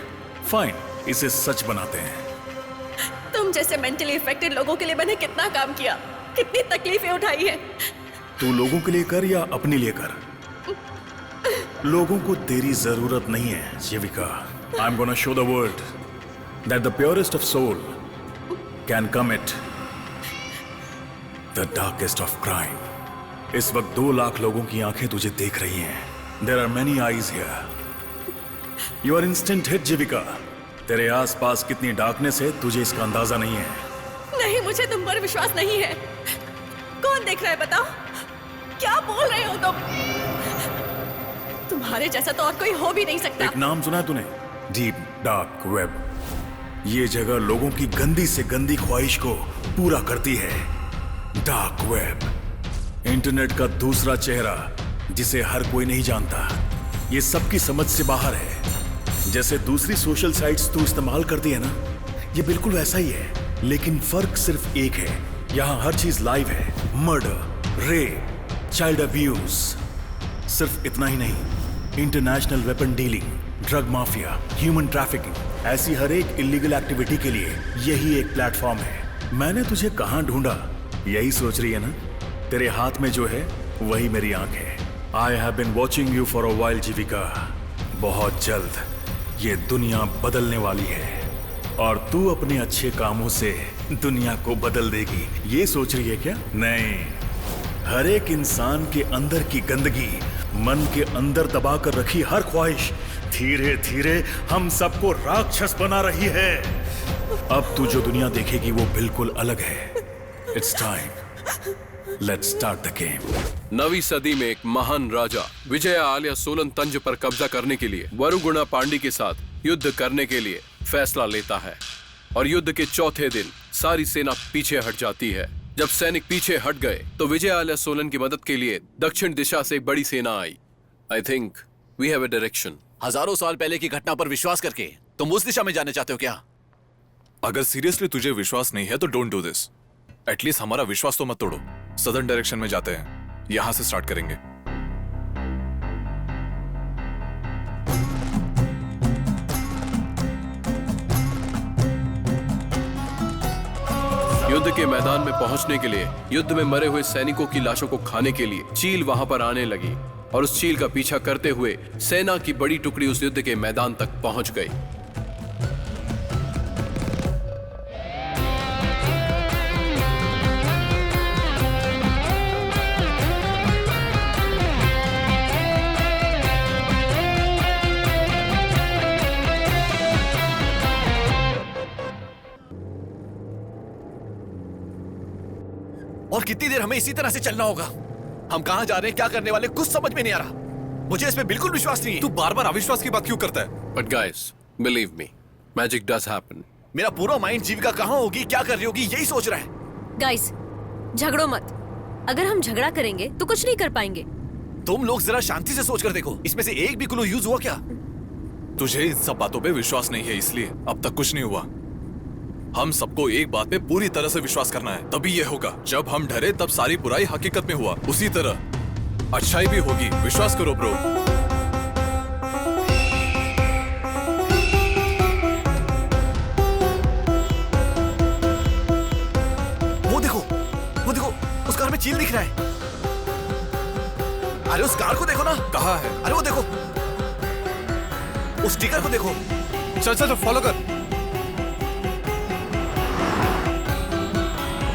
फाइन, इसे सच बनाते हैं। तुम जैसे मेंटली इफेक्टेड लोगों के लिए मैंने कितना काम किया, कितनी तकलीफें उठाई है। तू लोगों के लिए कर या अपने लिए कर, लोगों को तेरी जरूरत नहीं है Jeevika. I am gonna show the world that the purest of soul can commit the darkest of crime. इस वक्त 2 लाख लोगों की आंखें तुझे देख रही हैं। There are many eyes here. You are instant hit, जीविका। तेरे आसपास कितनी डार्कनेस है तुझे इसका अंदाजा नहीं है। नहीं, मुझे तुम पर विश्वास नहीं है। कौन देख रहा है बताओ? क्या बोल रहे हो तुम? तुम्हारे जैसा तो और कोई हो भी नहीं सकता। एक नाम सुना है तूने? Deep dark web. ये जगह लोगों की गंदी से गंदी ख्वाहिश को पूरा करती है। डार्क वेब, इंटरनेट का दूसरा चेहरा जिसे हर कोई नहीं जानता। ये सबकी समझ से बाहर है। जैसे दूसरी सोशल साइट्स तू इस्तेमाल करती है ना, ये बिल्कुल वैसा ही है, लेकिन फर्क सिर्फ एक है। यहाँ हर चीज लाइव है। Murder, rape, child abuse. सिर्फ इतना ही नहीं, international weapon dealing, drug mafia, human trafficking, ऐसी हर एक इलीगल एक्टिविटी के लिए यही एक प्लेटफॉर्म है। मैंने तुझे कहां ढूंढा, यही सोच रही है ना? तेरे हाथ में जो है वही मेरी आंख है। I have been watching you for a while Jeevika. बहुत जल्द ये दुनिया बदलने वाली है और तू अपने अच्छे कामों से दुनिया को बदल देगी। ये सोच रही है क्या? नहीं, हर एक इंसान के अंदर की गंदगी, मन के अंदर दबा कर रखी हर ख्वाहिश धीरे धीरे हम सबको राक्षस बना रही है। अब तू जो दुनिया देखेगी वो बिल्कुल अलग है। It's time, let's start the game. नवीं सदी में एक महान राजा विजया आलिया सोलन तंज पर कब्जा करने के लिए वरुगुणा पांडी के साथ युद्ध करने के लिए फैसला लेता है और युद्ध के चौथे दिन सारी सेना पीछे हट जाती है। जब सैनिक पीछे हट गए तो विजय आलिया सोलन की मदद के लिए दक्षिण दिशा से एक बड़ी सेना आई। I think we have a direction. हजारों साल पहले की घटना पर विश्वास करके तुम उस दिशा में जाने चाहते हो क्या? अगर सीरियसली तुझे विश्वास नहीं है तो डोंट डू दिस। एटलीस्ट हमारा विश्वास तो मत तोड़ो। सदर्न डायरेक्शन में जाते हैं, यहां से स्टार्ट करेंगे। युद्ध के मैदान में पहुंचने के लिए, युद्ध में मरे हुए सैनिकों की लाशों को खाने के लिए चील वहां पर आने लगी और उस चील का पीछा करते हुए सेना की बड़ी टुकड़ी उस युद्ध के मैदान तक पहुंच गई। और कितनी देर हमें इसी तरह से चलना होगा? हम कहां जा रहे हैं, क्या करने वाले, कुछ समझ में नहीं आ रहा। मुझे इसमें बिल्कुल विश्वास नहीं है। तू बार बार अविश्वास की बात क्यों करता है? But guys, believe me, magic does happen. मेरा पूरा माइंड जीविका कहां होगी, क्या कर रही होगी, यही सोच रहा है। गाइस, झगड़ो मत। अगर हम झगड़ा करेंगे तो कुछ नहीं कर पाएंगे। तुम लोग जरा शांति से सोच कर देखो, इसमें से एक भी क्लू यूज हुआ क्या? तुझे इन सब बातों पे विश्वास नहीं है, इसलिए अब तक कुछ नहीं हुआ। हम सबको एक बात पे पूरी तरह से विश्वास करना है, तभी ये होगा। जब हम डरे तब सारी बुराई हकीकत में हुआ, उसी तरह अच्छाई भी होगी। विश्वास करो ब्रो। वो देखो, उस कार में चील दिख रहा है। अरे उस कार को देखो ना। कहाँ है? अरे वो देखो, उस स्टिकर को देखो। चल फॉलो कर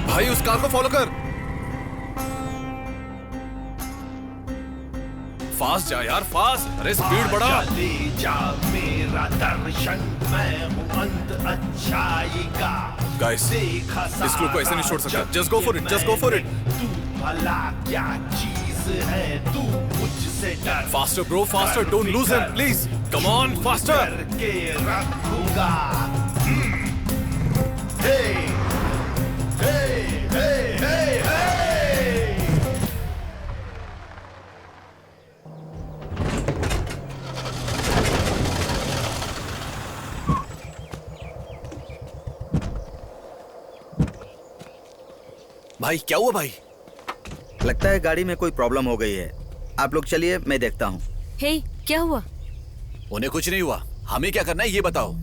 भाई, उस कार को फॉलो कर। फास्ट जा यार, फास्ट। अरे स्पीड बढ़ा। चले जा मेरा दर्शन, मैं हूं अंत अच्छाई का। गाइस, इस क्लू को ऐसे नहीं छोड़ सकता। Just go for it, just go for it. तू भला क्या चीज है, तू मुझसे डर। Faster bro, faster. Don't lose him please. Come on, faster. करके रखूंगा। हे हे हे हे। भाई क्या हुआ भाई? लगता है गाड़ी में कोई प्रॉब्लम हो गई है। आप लोग चलिए, मैं देखता हूँ। हे, क्या हुआ? उन्हें कुछ नहीं हुआ, हमें क्या करना है ये बताओ।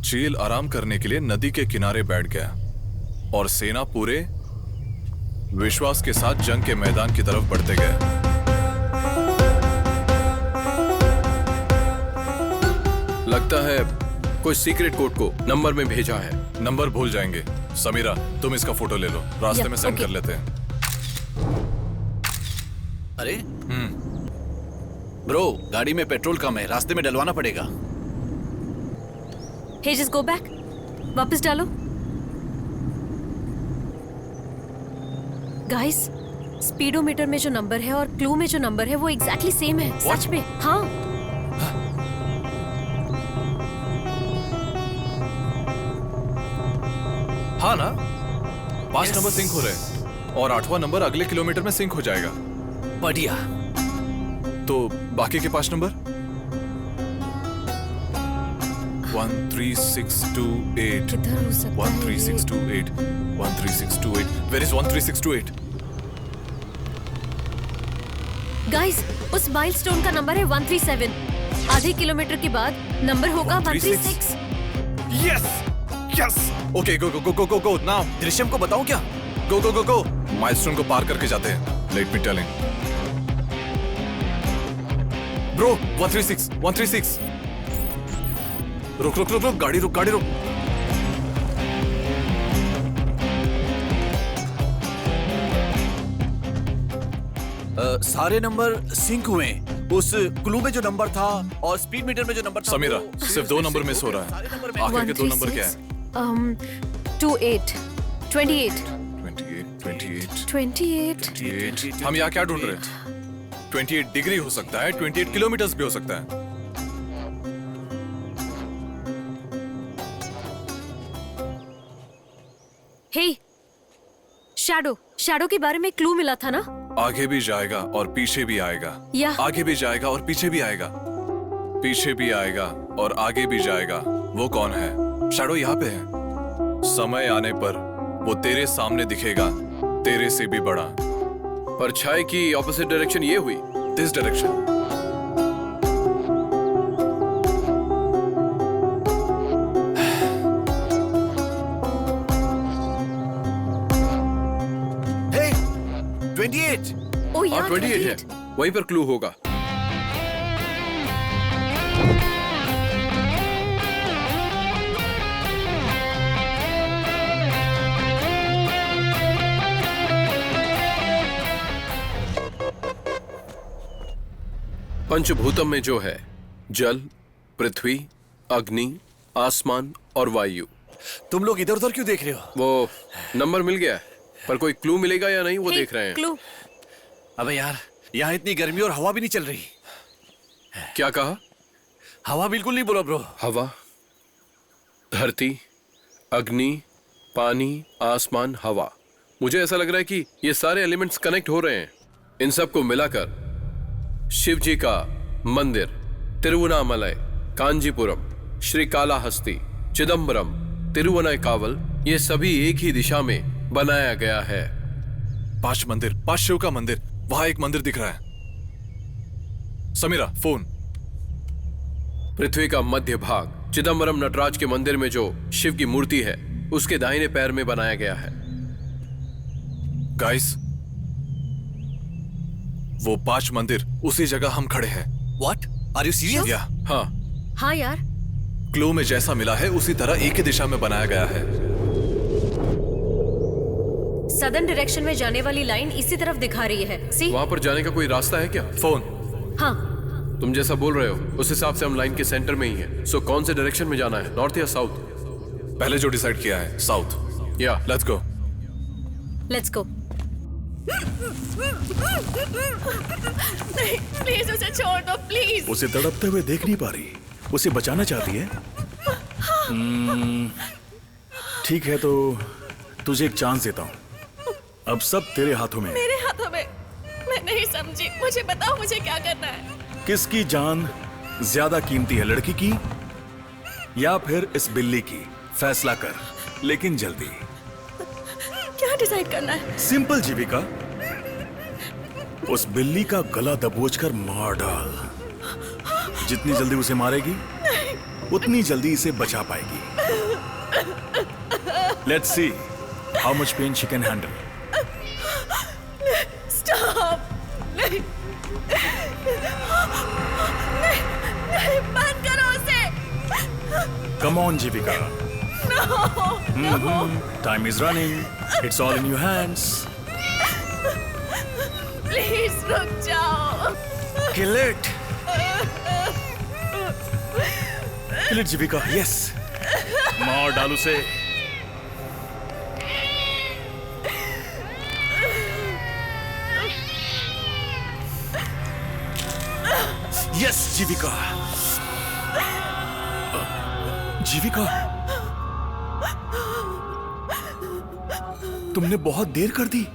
चील आराम करने के लिए नदी के किनारे बैठ गया और सेना पूरे विश्वास के साथ जंग के मैदान की तरफ बढ़ते गए। लगता है कोई सीक्रेट कोड को नंबर में भेजा है। नंबर भूल जाएंगे। समीरा, तुम इसका फोटो ले लो, रास्ते में सेंड कर लेते हैं। अरे ब्रो, गाड़ी में पेट्रोल कम है, रास्ते में डलवाना पड़ेगा। हे, जस्ट गो बैक। वापस डालो। गाइस, स्पीडोमीटर में जो नंबर है और क्लू में जो नंबर है वो एग्जैक्टली सेम है। सच में? हाँ। हाँ ना? 5 नंबर सिंक हो रहे और 8वां नंबर अगले किलोमीटर में सिंक हो जाएगा। बढ़िया। तो बाकी के 5 नंबर 13628 किधर हो सकता है? 13628 13628 Where is 13628? गाइस, उस माइलस्टोन का नंबर है 137। आधे किलोमीटर के बाद नंबर होगा 136। Yes yes. ओके, गो गो गो गो गो गो नाउ। दृश्यम को बताऊं क्या? गो गो गो गो। माइलस्टोन को पार करके जाते हैं। Let me telling bro. 136 रुक रुक रुक रुक, गाड़ी रुक, गाड़ी रुक। सारे नंबर सिंक हुए। उस क्लू में जो नंबर था और स्पीड मीटर में जो नंबर था। समीरा, सिर्फ 2 नंबर मिस हो रहा है। आखिर के 2 नंबर क्या है? 28 28 28। हम यहाँ क्या ढूंढ रहे हैं? 28 डिग्री हो सकता है, 28 किलोमीटर भी हो सकता है। हे, शैडो के बारे में क्लू मिला था ना? आगे भी जाएगा और पीछे भी आएगा। या आगे भी जाएगा और पीछे भी आएगा। पीछे भी आएगा और आगे भी जाएगा। वो कौन है? शैडो यहाँ पे है। समय आने पर वो तेरे सामने दिखेगा, तेरे से भी बड़ा। परछाई की ऑपोजिट डायरेक्शन ये हुई, दिस डायरेक्शन। Hey, 28। ओ यार 28 है, वहीं पर क्लू होगा। पंचभूतम में जो है जल, पृथ्वी, अग्नि, आसमान और वायु। तुम लोग इधर उधर क्यों देख रहे हो? वो नंबर मिल गया है, पर कोई क्लू मिलेगा या नहीं वो देख रहे हैं। क्लू। अबे यार, यहाँ इतनी गर्मी और हवा भी नहीं चल रही। क्या कहा? हवा बिल्कुल नहीं बोला ब्रो। हवा, धरती, अग्नि, पानी, आसमान, हवा। मुझे ऐसा लग रहा है कि ये सारे एलिमेंट्स कनेक्ट हो रहे हैं। इन सबको मिलाकर शिव जी का मंदिर तिरुवनामलई, कांजीपुरम, श्रीकालाहस्ती, चिदम्बरम, तिरुवनाईकावल, ये सभी एक ही दिशा में बनाया गया है। 5 मंदिर, 5 शिव का मंदिर। वहां एक मंदिर दिख रहा है। समीरा, फोन। पृथ्वी का मध्य भाग चिदम्बरम नटराज के मंदिर में जो शिव की मूर्ति है उसके दाहिने पैर में बनाया गया है। गाइस, वो 5 मंदिर उसी जगह हम खड़े हैं। What? Are you serious? या हाँ, हाँ यार, क्लू में जैसा मिला है उसी तरह एक ही दिशा में बनाया गया है। सदर्न डायरेक्शन में जाने वाली लाइन इसी तरफ दिखा रही है। सी? वहां पर जाने का कोई रास्ता है क्या? फोन। हाँ। तुम जैसा बोल रहे हो उस हिसाब से हम लाइन के सेंटर में ही हैं। सो कौन से डायरेक्शन में जाना है, नॉर्थ या साउथ? पहले जो डिसाइड किया है, साउथ। या लेट्स गो। Let's go. नहीं, प्लीज उसे छोड़ दो, प्लीज। उसे तड़पते हुए देख नहीं पा रही, उसे बचाना चाहती है। ठीक है, तो तुझे एक चांस देता हूँ। अब सब तेरे हाथों में है। मेरे हाथों में? मैं नहीं समझी, मुझे बताओ मुझे क्या करना है। किसकी जान ज्यादा कीमती है, लड़की की या फिर इस बिल्ली की? फैसला कर, लेकिन जल्दी। क्या डिसाइड करना है? सिंपल जीविका, उस बिल्ली का गला दबोचकर मार डाल। जितनी जल्दी उसे मारेगी उतनी जल्दी इसे बचा पाएगी। Let's see how much pain she can handle. Stop! नहीं, नहीं, नहीं, बंद करो उसे। Come on Jeevika. Time is running, it's all in your hands. Please रुक जाओ। Kill it. Kill it Jeevika, yes. मार डाल उसे। यस जीविका। जीविका, तुमने बहुत देर कर दी।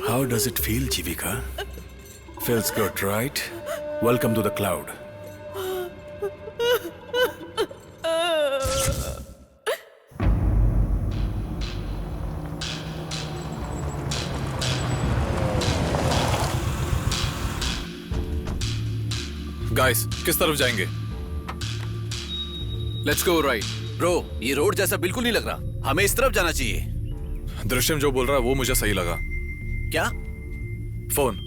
How does it feel, Jivika? Feels good, right? Welcome to the cloud. Guys, किस तरफ जाएंगे? Let's go right. ब्रो, ये रोड जैसा बिल्कुल नहीं लग रहा, हमें इस तरफ जाना चाहिए। दृश्यम जो बोल रहा है वो मुझे सही लगा। क्या? फोन।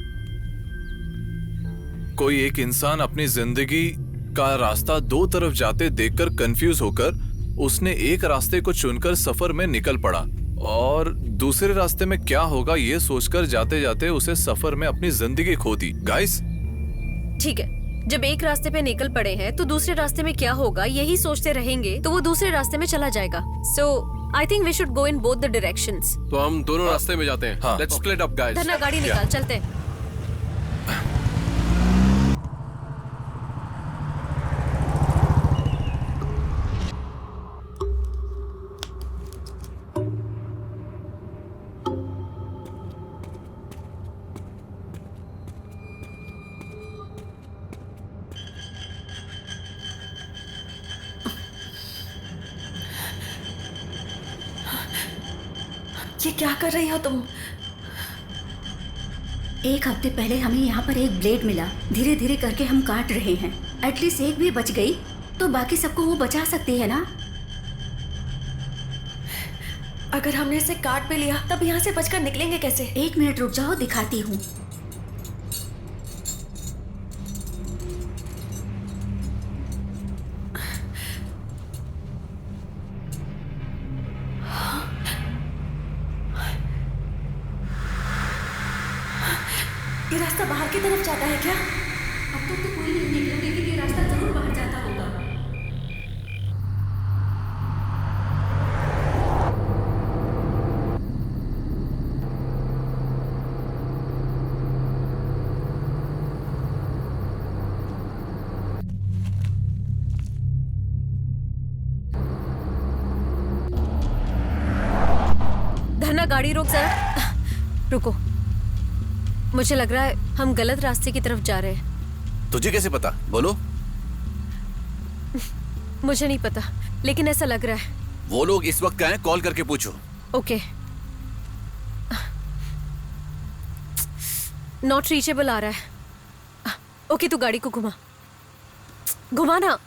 कोई एक इंसान अपनी जिंदगी का रास्ता 2 तरफ जाते देखकर कंफ्यूज होकर उसने एक रास्ते को चुनकर सफर में निकल पड़ा और दूसरे रास्ते में क्या होगा ये सोचकर जाते जाते उसे सफर में अपनी जिंदगी खो दी। गाइस, ठीक है, जब एक रास्ते पे निकल पड़े हैं तो दूसरे रास्ते में क्या होगा यही सोचते रहेंगे तो वो दूसरे रास्ते में चला जाएगा। So I think we should go in both the directions. तो हम दोनों रास्ते में जाते हैं। Let's split up, guys. धरना गाड़ी निकाल, चलते हैं। ये क्या कर रही हो तुम? एक हफ्ते पहले हमें यहाँ पर एक ब्लेड मिला, धीरे धीरे करके हम काट रहे हैं। एटलीस्ट एक भी बच गई तो बाकी सबको वो बचा सकती है ना। अगर हमने इसे काट भी लिया तब यहाँ से बचकर निकलेंगे कैसे? 1 मिनट रुक जाओ, दिखाती हूँ। ये रास्ता बाहर की तरफ जाता है क्या? अब तक तो कोई नहीं निकला, लेकिन ये रास्ता जरूर बाहर जाता होगा। धरना, गाड़ी रोक जरा। रुको, मुझे लग रहा है हम गलत रास्ते की तरफ जा रहे हैं। तुझे कैसे पता? बोलो। मुझे नहीं पता, लेकिन ऐसा लग रहा है। वो लोग इस वक्त कहाँ हैं? कॉल करके पूछो। ओके। नॉट रीचेबल आ रहा है। ओके, तू गाड़ी को घुमा, घुमा ना।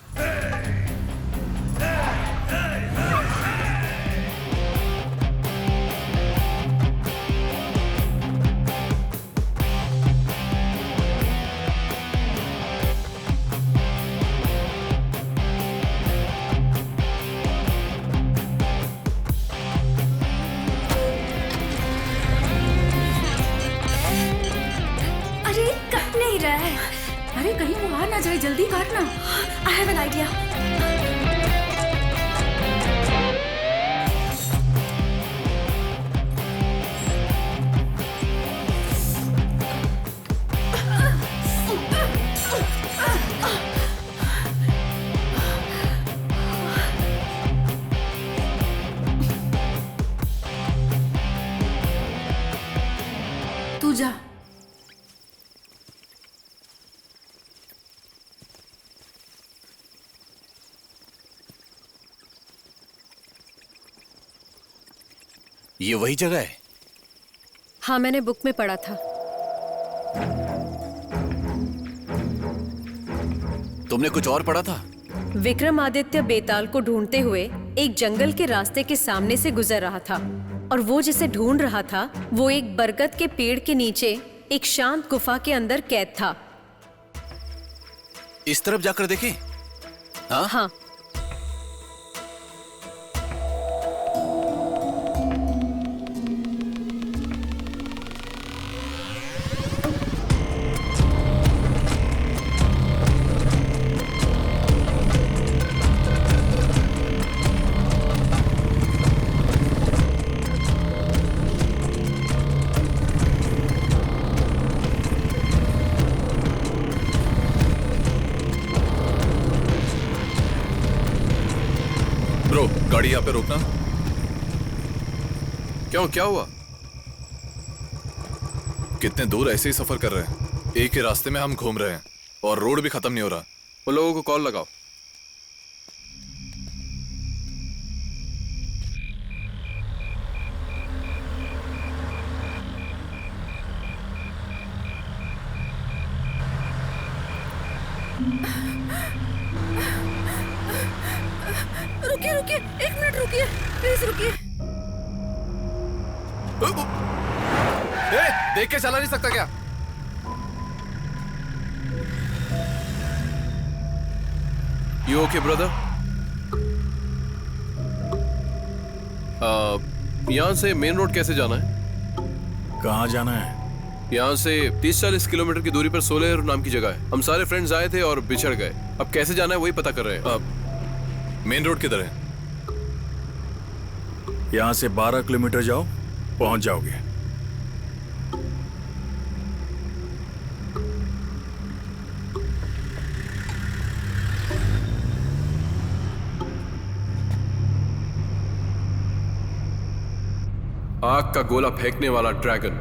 अरे कहीं वो आ ना जाए, जल्दी काटना। I have an idea. तू जा। ये वही जगह है? हाँ, मैंने बुक में पढ़ा था। तुमने कुछ और पढ़ा था? विक्रमादित्य बेताल को ढूंढते हुए एक जंगल के रास्ते के सामने से गुजर रहा था, और वो जिसे ढूंढ रहा था वो एक बरगद के पेड़ के नीचे एक शांत गुफा के अंदर कैद था। इस तरफ जाकर देखें? हाँ? हाँ। ब्रो, गाड़ी यहाँ पे रोकना। क्यों, क्या हुआ? कितने दूर ऐसे ही सफर कर रहे हैं, एक ही रास्ते में हम घूम रहे हैं और रोड भी खत्म नहीं हो रहा। वो लोगों को कॉल लगाओ। रुकिए रुकिए, 1 मिनट रुकिए, प्लीज रुकिए। देख के चला नहीं सकता क्या? You okay, brother? यहाँ से मेन रोड कैसे जाना है? कहाँ जाना है? यहाँ से 30-40 किलोमीटर की दूरी पर सोलेर नाम की जगह है। हम सारे फ्रेंड्स आए थे और बिछड़ गए। अब कैसे जाना है वही पता कर रहे हैं। मेन रोड किधर है? यहाँ से 12 किलोमीटर जाओ, पहुंच जाओगे। आग का गोला फेंकने वाला ड्रैगन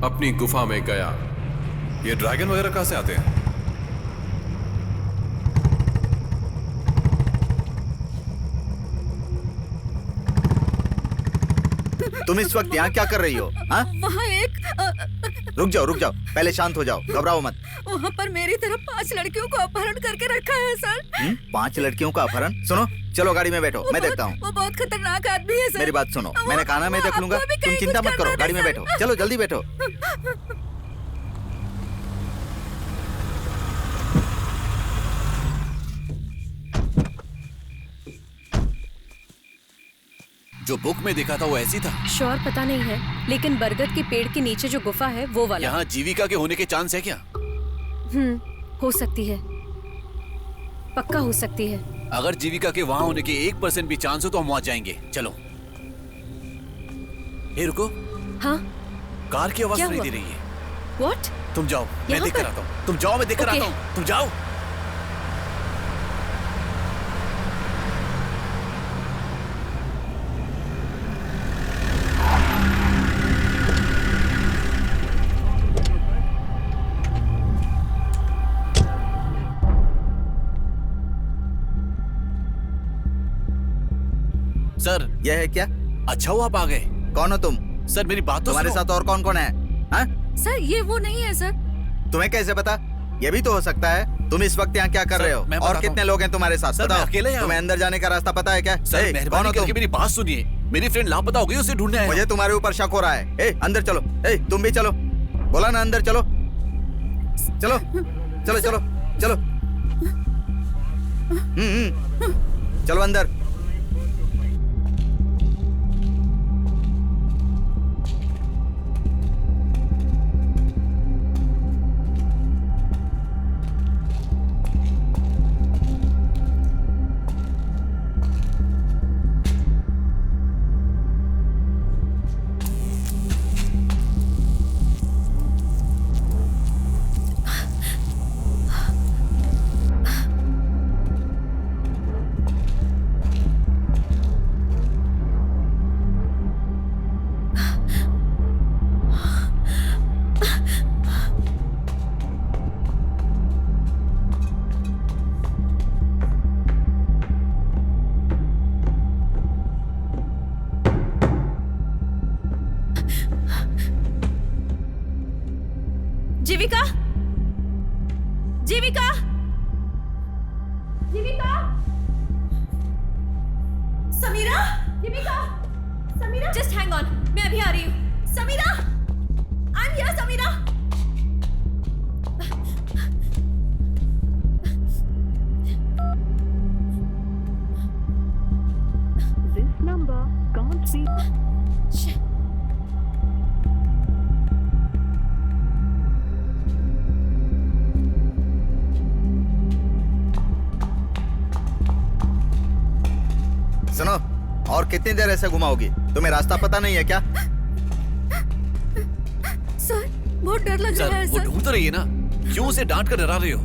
अपनी गुफा में गया। ये ड्रैगन वगैरह कहाँ से आते हैं? तुम इस वक्त यहाँ क्या कर रही हो? हाँ? वहाँ एक रुक जाओ, पहले शांत हो जाओ, घबराओ मत। वहाँ पर मेरी तरफ 5 लड़कियों को अपहरण करके रखा है सर। 5 लड़कियों का अपहरण? सुनो, चलो गाड़ी में बैठो, मैं देखता हूँ। वो बहुत खतरनाक आदमी है सर। मेरी बात सुनो, मैंने कहा ना मैं देख लूंगा, तुम चिंता मत करो, गाड़ी में बैठो, चलो जल्दी बैठो। जो बुक में देखा था वो ऐसी था? श्योर पता नहीं है, लेकिन बरगद के पेड़ के नीचे जो गुफा है वो वाला। यहाँ जीविका के होने के चांस है क्या? हो सकती है, पक्का हो सकती है। अगर जीविका के वहाँ होने के 1% भी चांस हो तो हम वहाँ जाएंगे। चलो। ए रुको। हाँ? कार की आवाज सुनाई दे रही है। What? तुम जाओ, मैं देख कर आता हूँ। तुम जाओ, मैं देख कर आता हूँ। तुम जाओ। सर, यह है क्या? अच्छा हुआ आप आ गए। कौन हो तुम? सर मेरी बात तो तुम्हारे सुनो। साथ और कौन कौन है? हाँ? सर ये वो नहीं है सर। तुम्हें कैसे पता? ये भी तो हो सकता है। तुम इस वक्त यहाँ क्या कर रहे हो? और कितने लोग हैं तुम्हारे साथ? सर, मैं अकेले तुम्हें अंदर जाने का रास्ता पता है क्या? सर मेहरबानी करके मेरी बात सुनिए। मेरी फ्रेंड लापता हो गई, उसे ढूंढने आया। मुझे तुम्हारे ऊपर शक हो रहा है। अंदर चलो। तुम भी चलो। बोला ना अंदर चलो। चलो चलो चलो चलो। चलो अंदर। Jeevika, Jeevika, Jeevika, Samira, Jeevika, Samira, just hang on, मैं अभी आ रही हूँ। Samira, I am here Samira. This number can't be. सुनो, और कितनी देर ऐसे घुमाओगी? तुम्हें रास्ता पता नहीं है क्या? सर बहुत डर लग रहा है वो सर। ढूंढ तो रही है ना, क्यों उसे डांट कर डरा रही हो?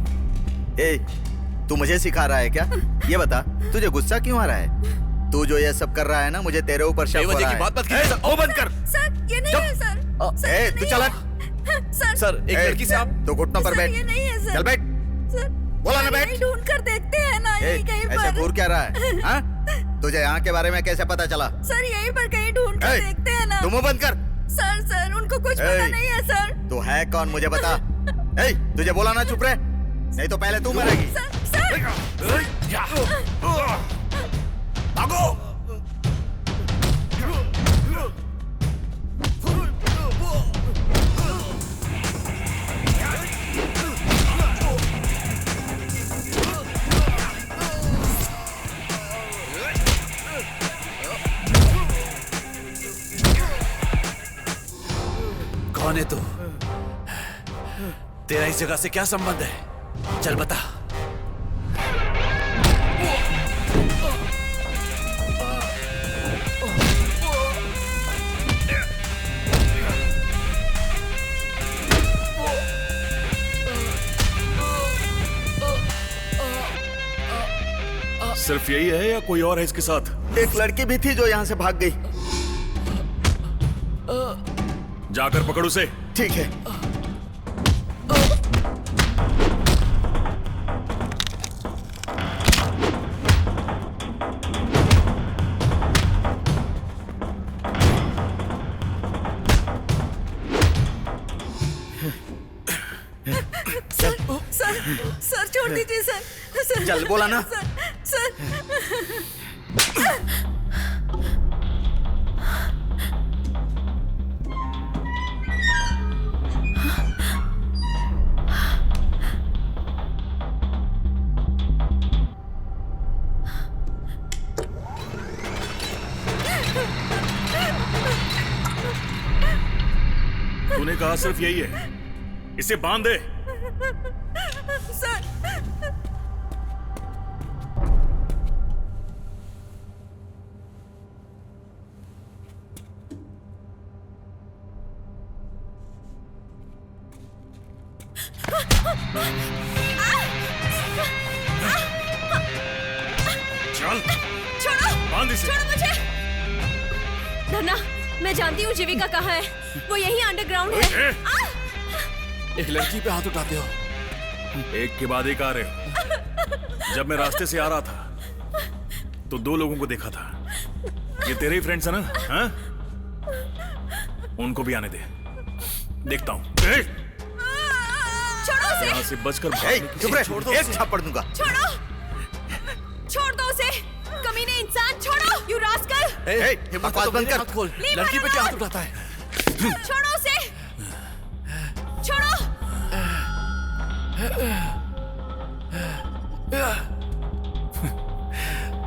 तू मुझे सिखा रहा है क्या? ये बता, तुझे गुस्सा क्यों आ रहा है? तू जो ये सब कर रहा है ना, मुझे तेरे ऊपर शक हो रहा है। की बात मत कीजिए। ओ बंद कर। सर ये नहीं है सर। तू चल। सर एक लड़की से आप तो घुटनों पर बैठ। ये नहीं है सर। चल बैठ। सर बोला ना बैठ। ढूंढ कर देखते हैं ना यहीं कहीं पर। ऐसे घूर क्या रहा है? हाँ? तुझे यहाँ के बारे में कैसे पता चला? सर यहीं पर कहीं ढूंढ कर देखते हैं ना। तुम मुंह बंद कर। सर उनको कुछ पता नहीं है सर। तू है कौन मुझे बता। तुझे बोला ना चुप रहे, नहीं तो पहले तू मरेगी। भागो। कौन है तू? तेरा इस जगह से क्या संबंध है? चल बता। सिर्फ यही है या कोई और है इसके साथ? एक लड़की भी थी जो यहाँ से भाग गई। जाकर पकड़ उसे। ठीक है। सर छोड़ दीजिए सर। चल बोला ना। सर तूने कहा सिर्फ यही है, इसे बांध दे। सर चल छोड़ो, बांध इसे। छोड़ो मुझे। धन्ना, मैं जानती हूँ जीविका कहाँ है। वो यही अंडरग्राउंड है। एक लड़की पे हाथ उठाते हो। एक के बाद एक आ रहे हो। जब मैं रास्ते से आ रहा था तो 2 लोगों को देखा था। ये तेरे ही फ्रेंड्स है ना? हाँ? उनको भी आने दे, देखता हूँ। छोड़ो उसे। यहाँ से बचकर चुप रहे, एक थप्पड़ दूंगा। छोड़ो, छोड़ दो उसे। कमीने इंसान, छोड़ो। You rascal. बकवास बंद कर। खोल। लड़की पे क्या हाथ उठाता है? छोड़ो उसे, छोड़ो।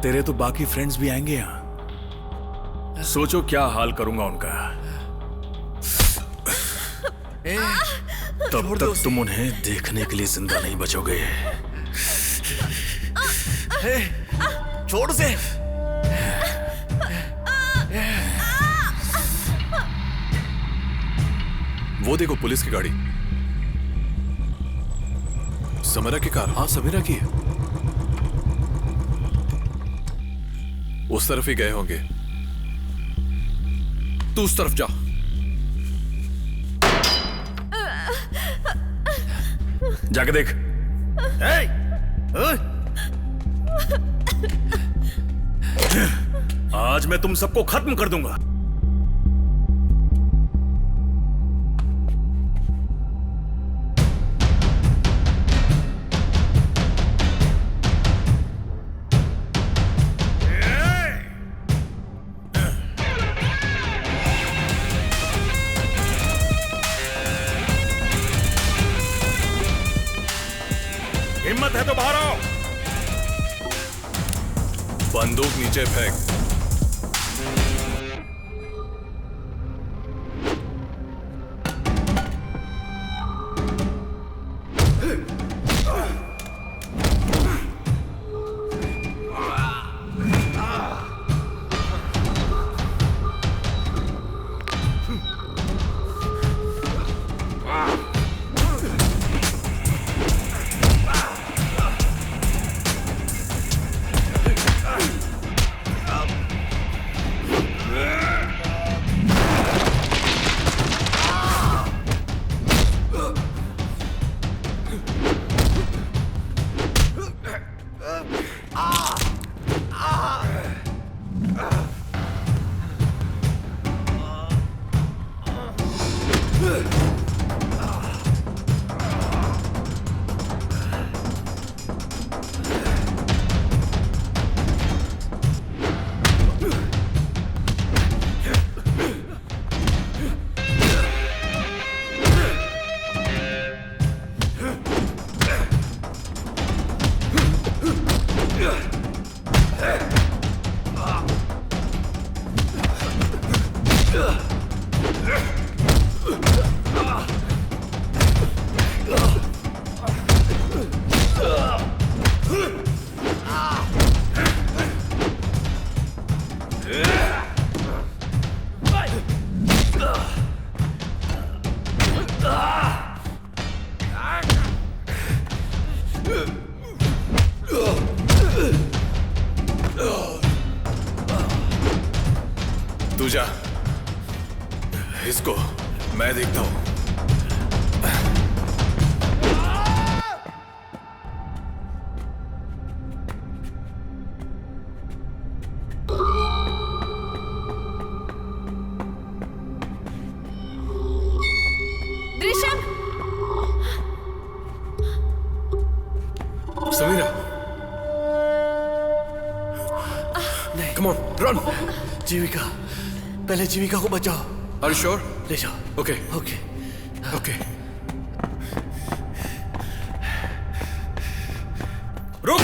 तेरे तो बाकी फ्रेंड्स भी आएंगे यहाँ। सोचो क्या हाल करूंगा उनका। तब तक तुम उन्हें देखने के लिए जिंदा नहीं बचोगे। छोड़ से। वो देखो पुलिस की गाड़ी। समीरा की कार। हाँ समीरा की है। उस तरफ ही गए होंगे। तू उस तरफ जा। जाके देख। आज मैं तुम सबको खत्म कर दूंगा। हिम्मत है तो बाहर आओ। बंदूक नीचे फेंक। तू जा, इसको मैं देखता हूं। रन। जीविका, पहले जीविका को बचाओ। Are you sure? ले जाओ। Okay. Okay Okay. रुक।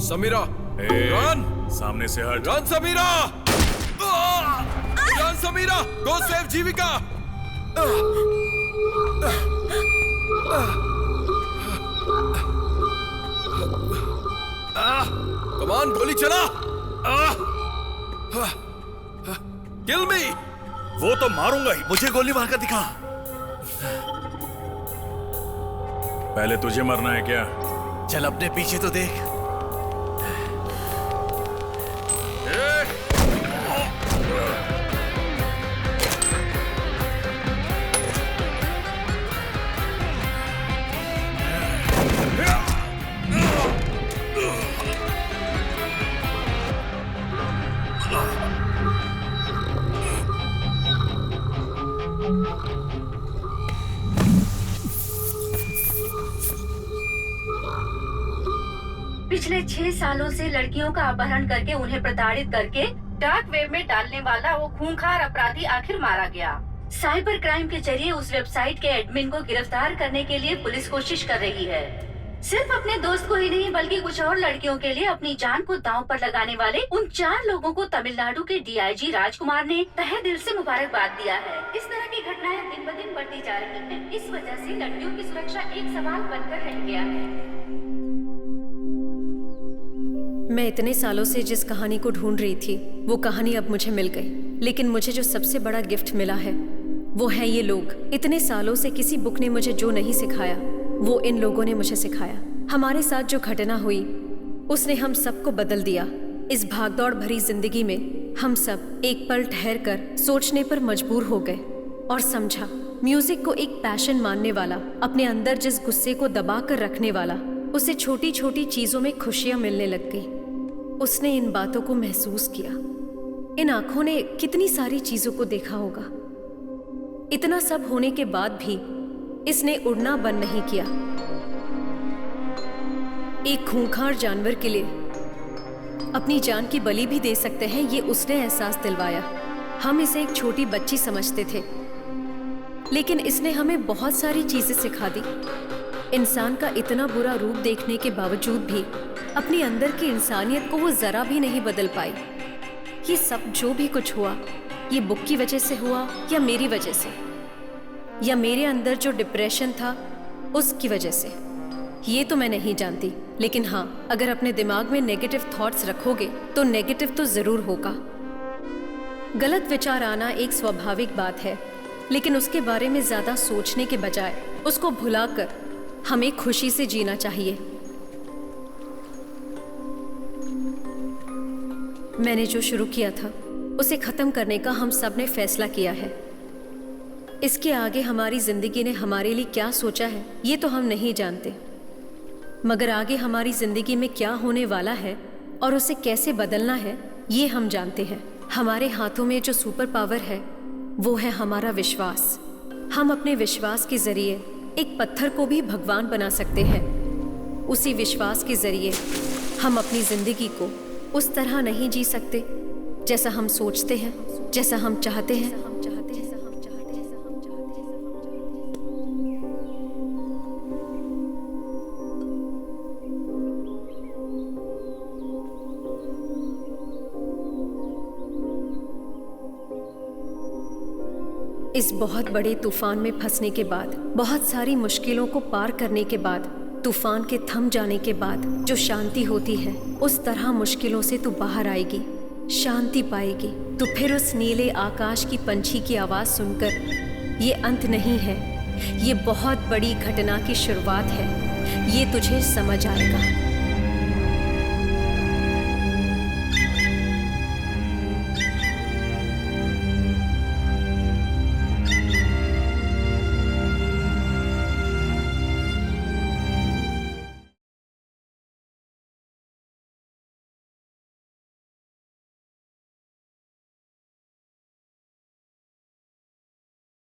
समीरा, रन। सामने से हट। रन समीरा, रन समीरा, गो सेव जीविका। कमान, गोली चला। किल मी। वो तो मारूंगा ही। मुझे गोली मारकर दिखा। पहले तुझे मरना है क्या? चल अपने पीछे तो देख। पिछले 6 सालों से लड़कियों का अपहरण करके उन्हें प्रताड़ित करके डार्क वेब में डालने वाला वो खूंखार अपराधी आखिर मारा गया। साइबर क्राइम के जरिए उस वेबसाइट के एडमिन को गिरफ्तार करने के लिए पुलिस कोशिश कर रही है। सिर्फ अपने दोस्त को ही नहीं बल्कि कुछ और लड़कियों के लिए अपनी जान को दांव पर लगाने वाले उन 4 लोगों को तमिलनाडु के DIG राजकुमार ने तहे दिल से मुबारकबाद दिया है। इस तरह की घटनाएं दिन ब दिन बढ़ती जा रही हैं। इस वजह से लड़कियों की सुरक्षा एक सवाल बनकर रह गया है। मैं इतने सालों से जिस कहानी को ढूंढ रही थी वो कहानी अब मुझे मिल गई। लेकिन मुझे जो सबसे बड़ा गिफ्ट मिला है वो है ये लोग। इतने सालों से किसी बुक ने मुझे जो नहीं सिखाया वो इन लोगों ने मुझे सिखाया। हमारे साथ जो घटना हुई उसने हम सबको बदल दिया। इस भागदौड़ भरी जिंदगी में हम सब एक पल ठहर कर सोचने पर मजबूर हो गए और समझा म्यूजिक को एक पैशन मानने वाला, अपने अंदर जिस गुस्से को दबा कर रखने वाला, उसे छोटी छोटी चीजों में खुशियां मिलने लग गई। उसने इन बातों को महसूस किया। इन आंखों ने कितनी सारी चीजों को देखा होगा। इतना सब होने के बाद भी इसने उड़ना बंद नहीं किया। एक खूंखार जानवर के लिए अपनी जान की बलि भी दे सकते हैं, ये उसने एहसास दिलवाया। हम इसे एक छोटी बच्ची समझते थे, लेकिन इसने हमें बहुत सारी चीजें सिखा दी। इंसान का इतना बुरा रूप देखने के बावजूद भी अपने अंदर की इंसानियत को वो जरा भी नहीं बदल पाई। ये सब जो भी कुछ हुआ ये बुक की वजह से हुआ या मेरी वजह से, या मेरे अंदर जो डिप्रेशन था उसकी वजह से, ये तो मैं नहीं जानती। लेकिन हाँ, अगर अपने दिमाग में नेगेटिव थॉट्स रखोगे तो नेगेटिव तो जरूर होगा। गलत विचार आना एक स्वाभाविक बात है, लेकिन उसके बारे में ज्यादा सोचने के बजाय उसको भुलाकर हमें खुशी से जीना चाहिए। मैंने जो शुरू किया था उसे खत्म करने का हम सब ने फैसला किया है। इसके आगे हमारी जिंदगी ने हमारे लिए क्या सोचा है ये तो हम नहीं जानते, मगर आगे हमारी जिंदगी में क्या होने वाला है और उसे कैसे बदलना है ये हम जानते हैं। हमारे हाथों में जो सुपर पावर है वो है हमारा विश्वास। हम अपने विश्वास के जरिए एक पत्थर को भी भगवान बना सकते हैं। उसी विश्वास के जरिए हम अपनी जिंदगी को उस तरह नहीं जी सकते जैसा हम सोचते हैं, जैसा हम चाहते हैं। इस बहुत बड़े तूफान में फंसने के बाद, बहुत सारी मुश्किलों को पार करने के बाद, तूफान के थम जाने के बाद जो शांति होती है, उस तरह मुश्किलों से तू बाहर आएगी, शांति पाएगी। तो फिर उस नीले आकाश की पंछी की आवाज सुनकर ये अंत नहीं है, ये बहुत बड़ी घटना की शुरुआत है, ये तुझे समझ आएगा।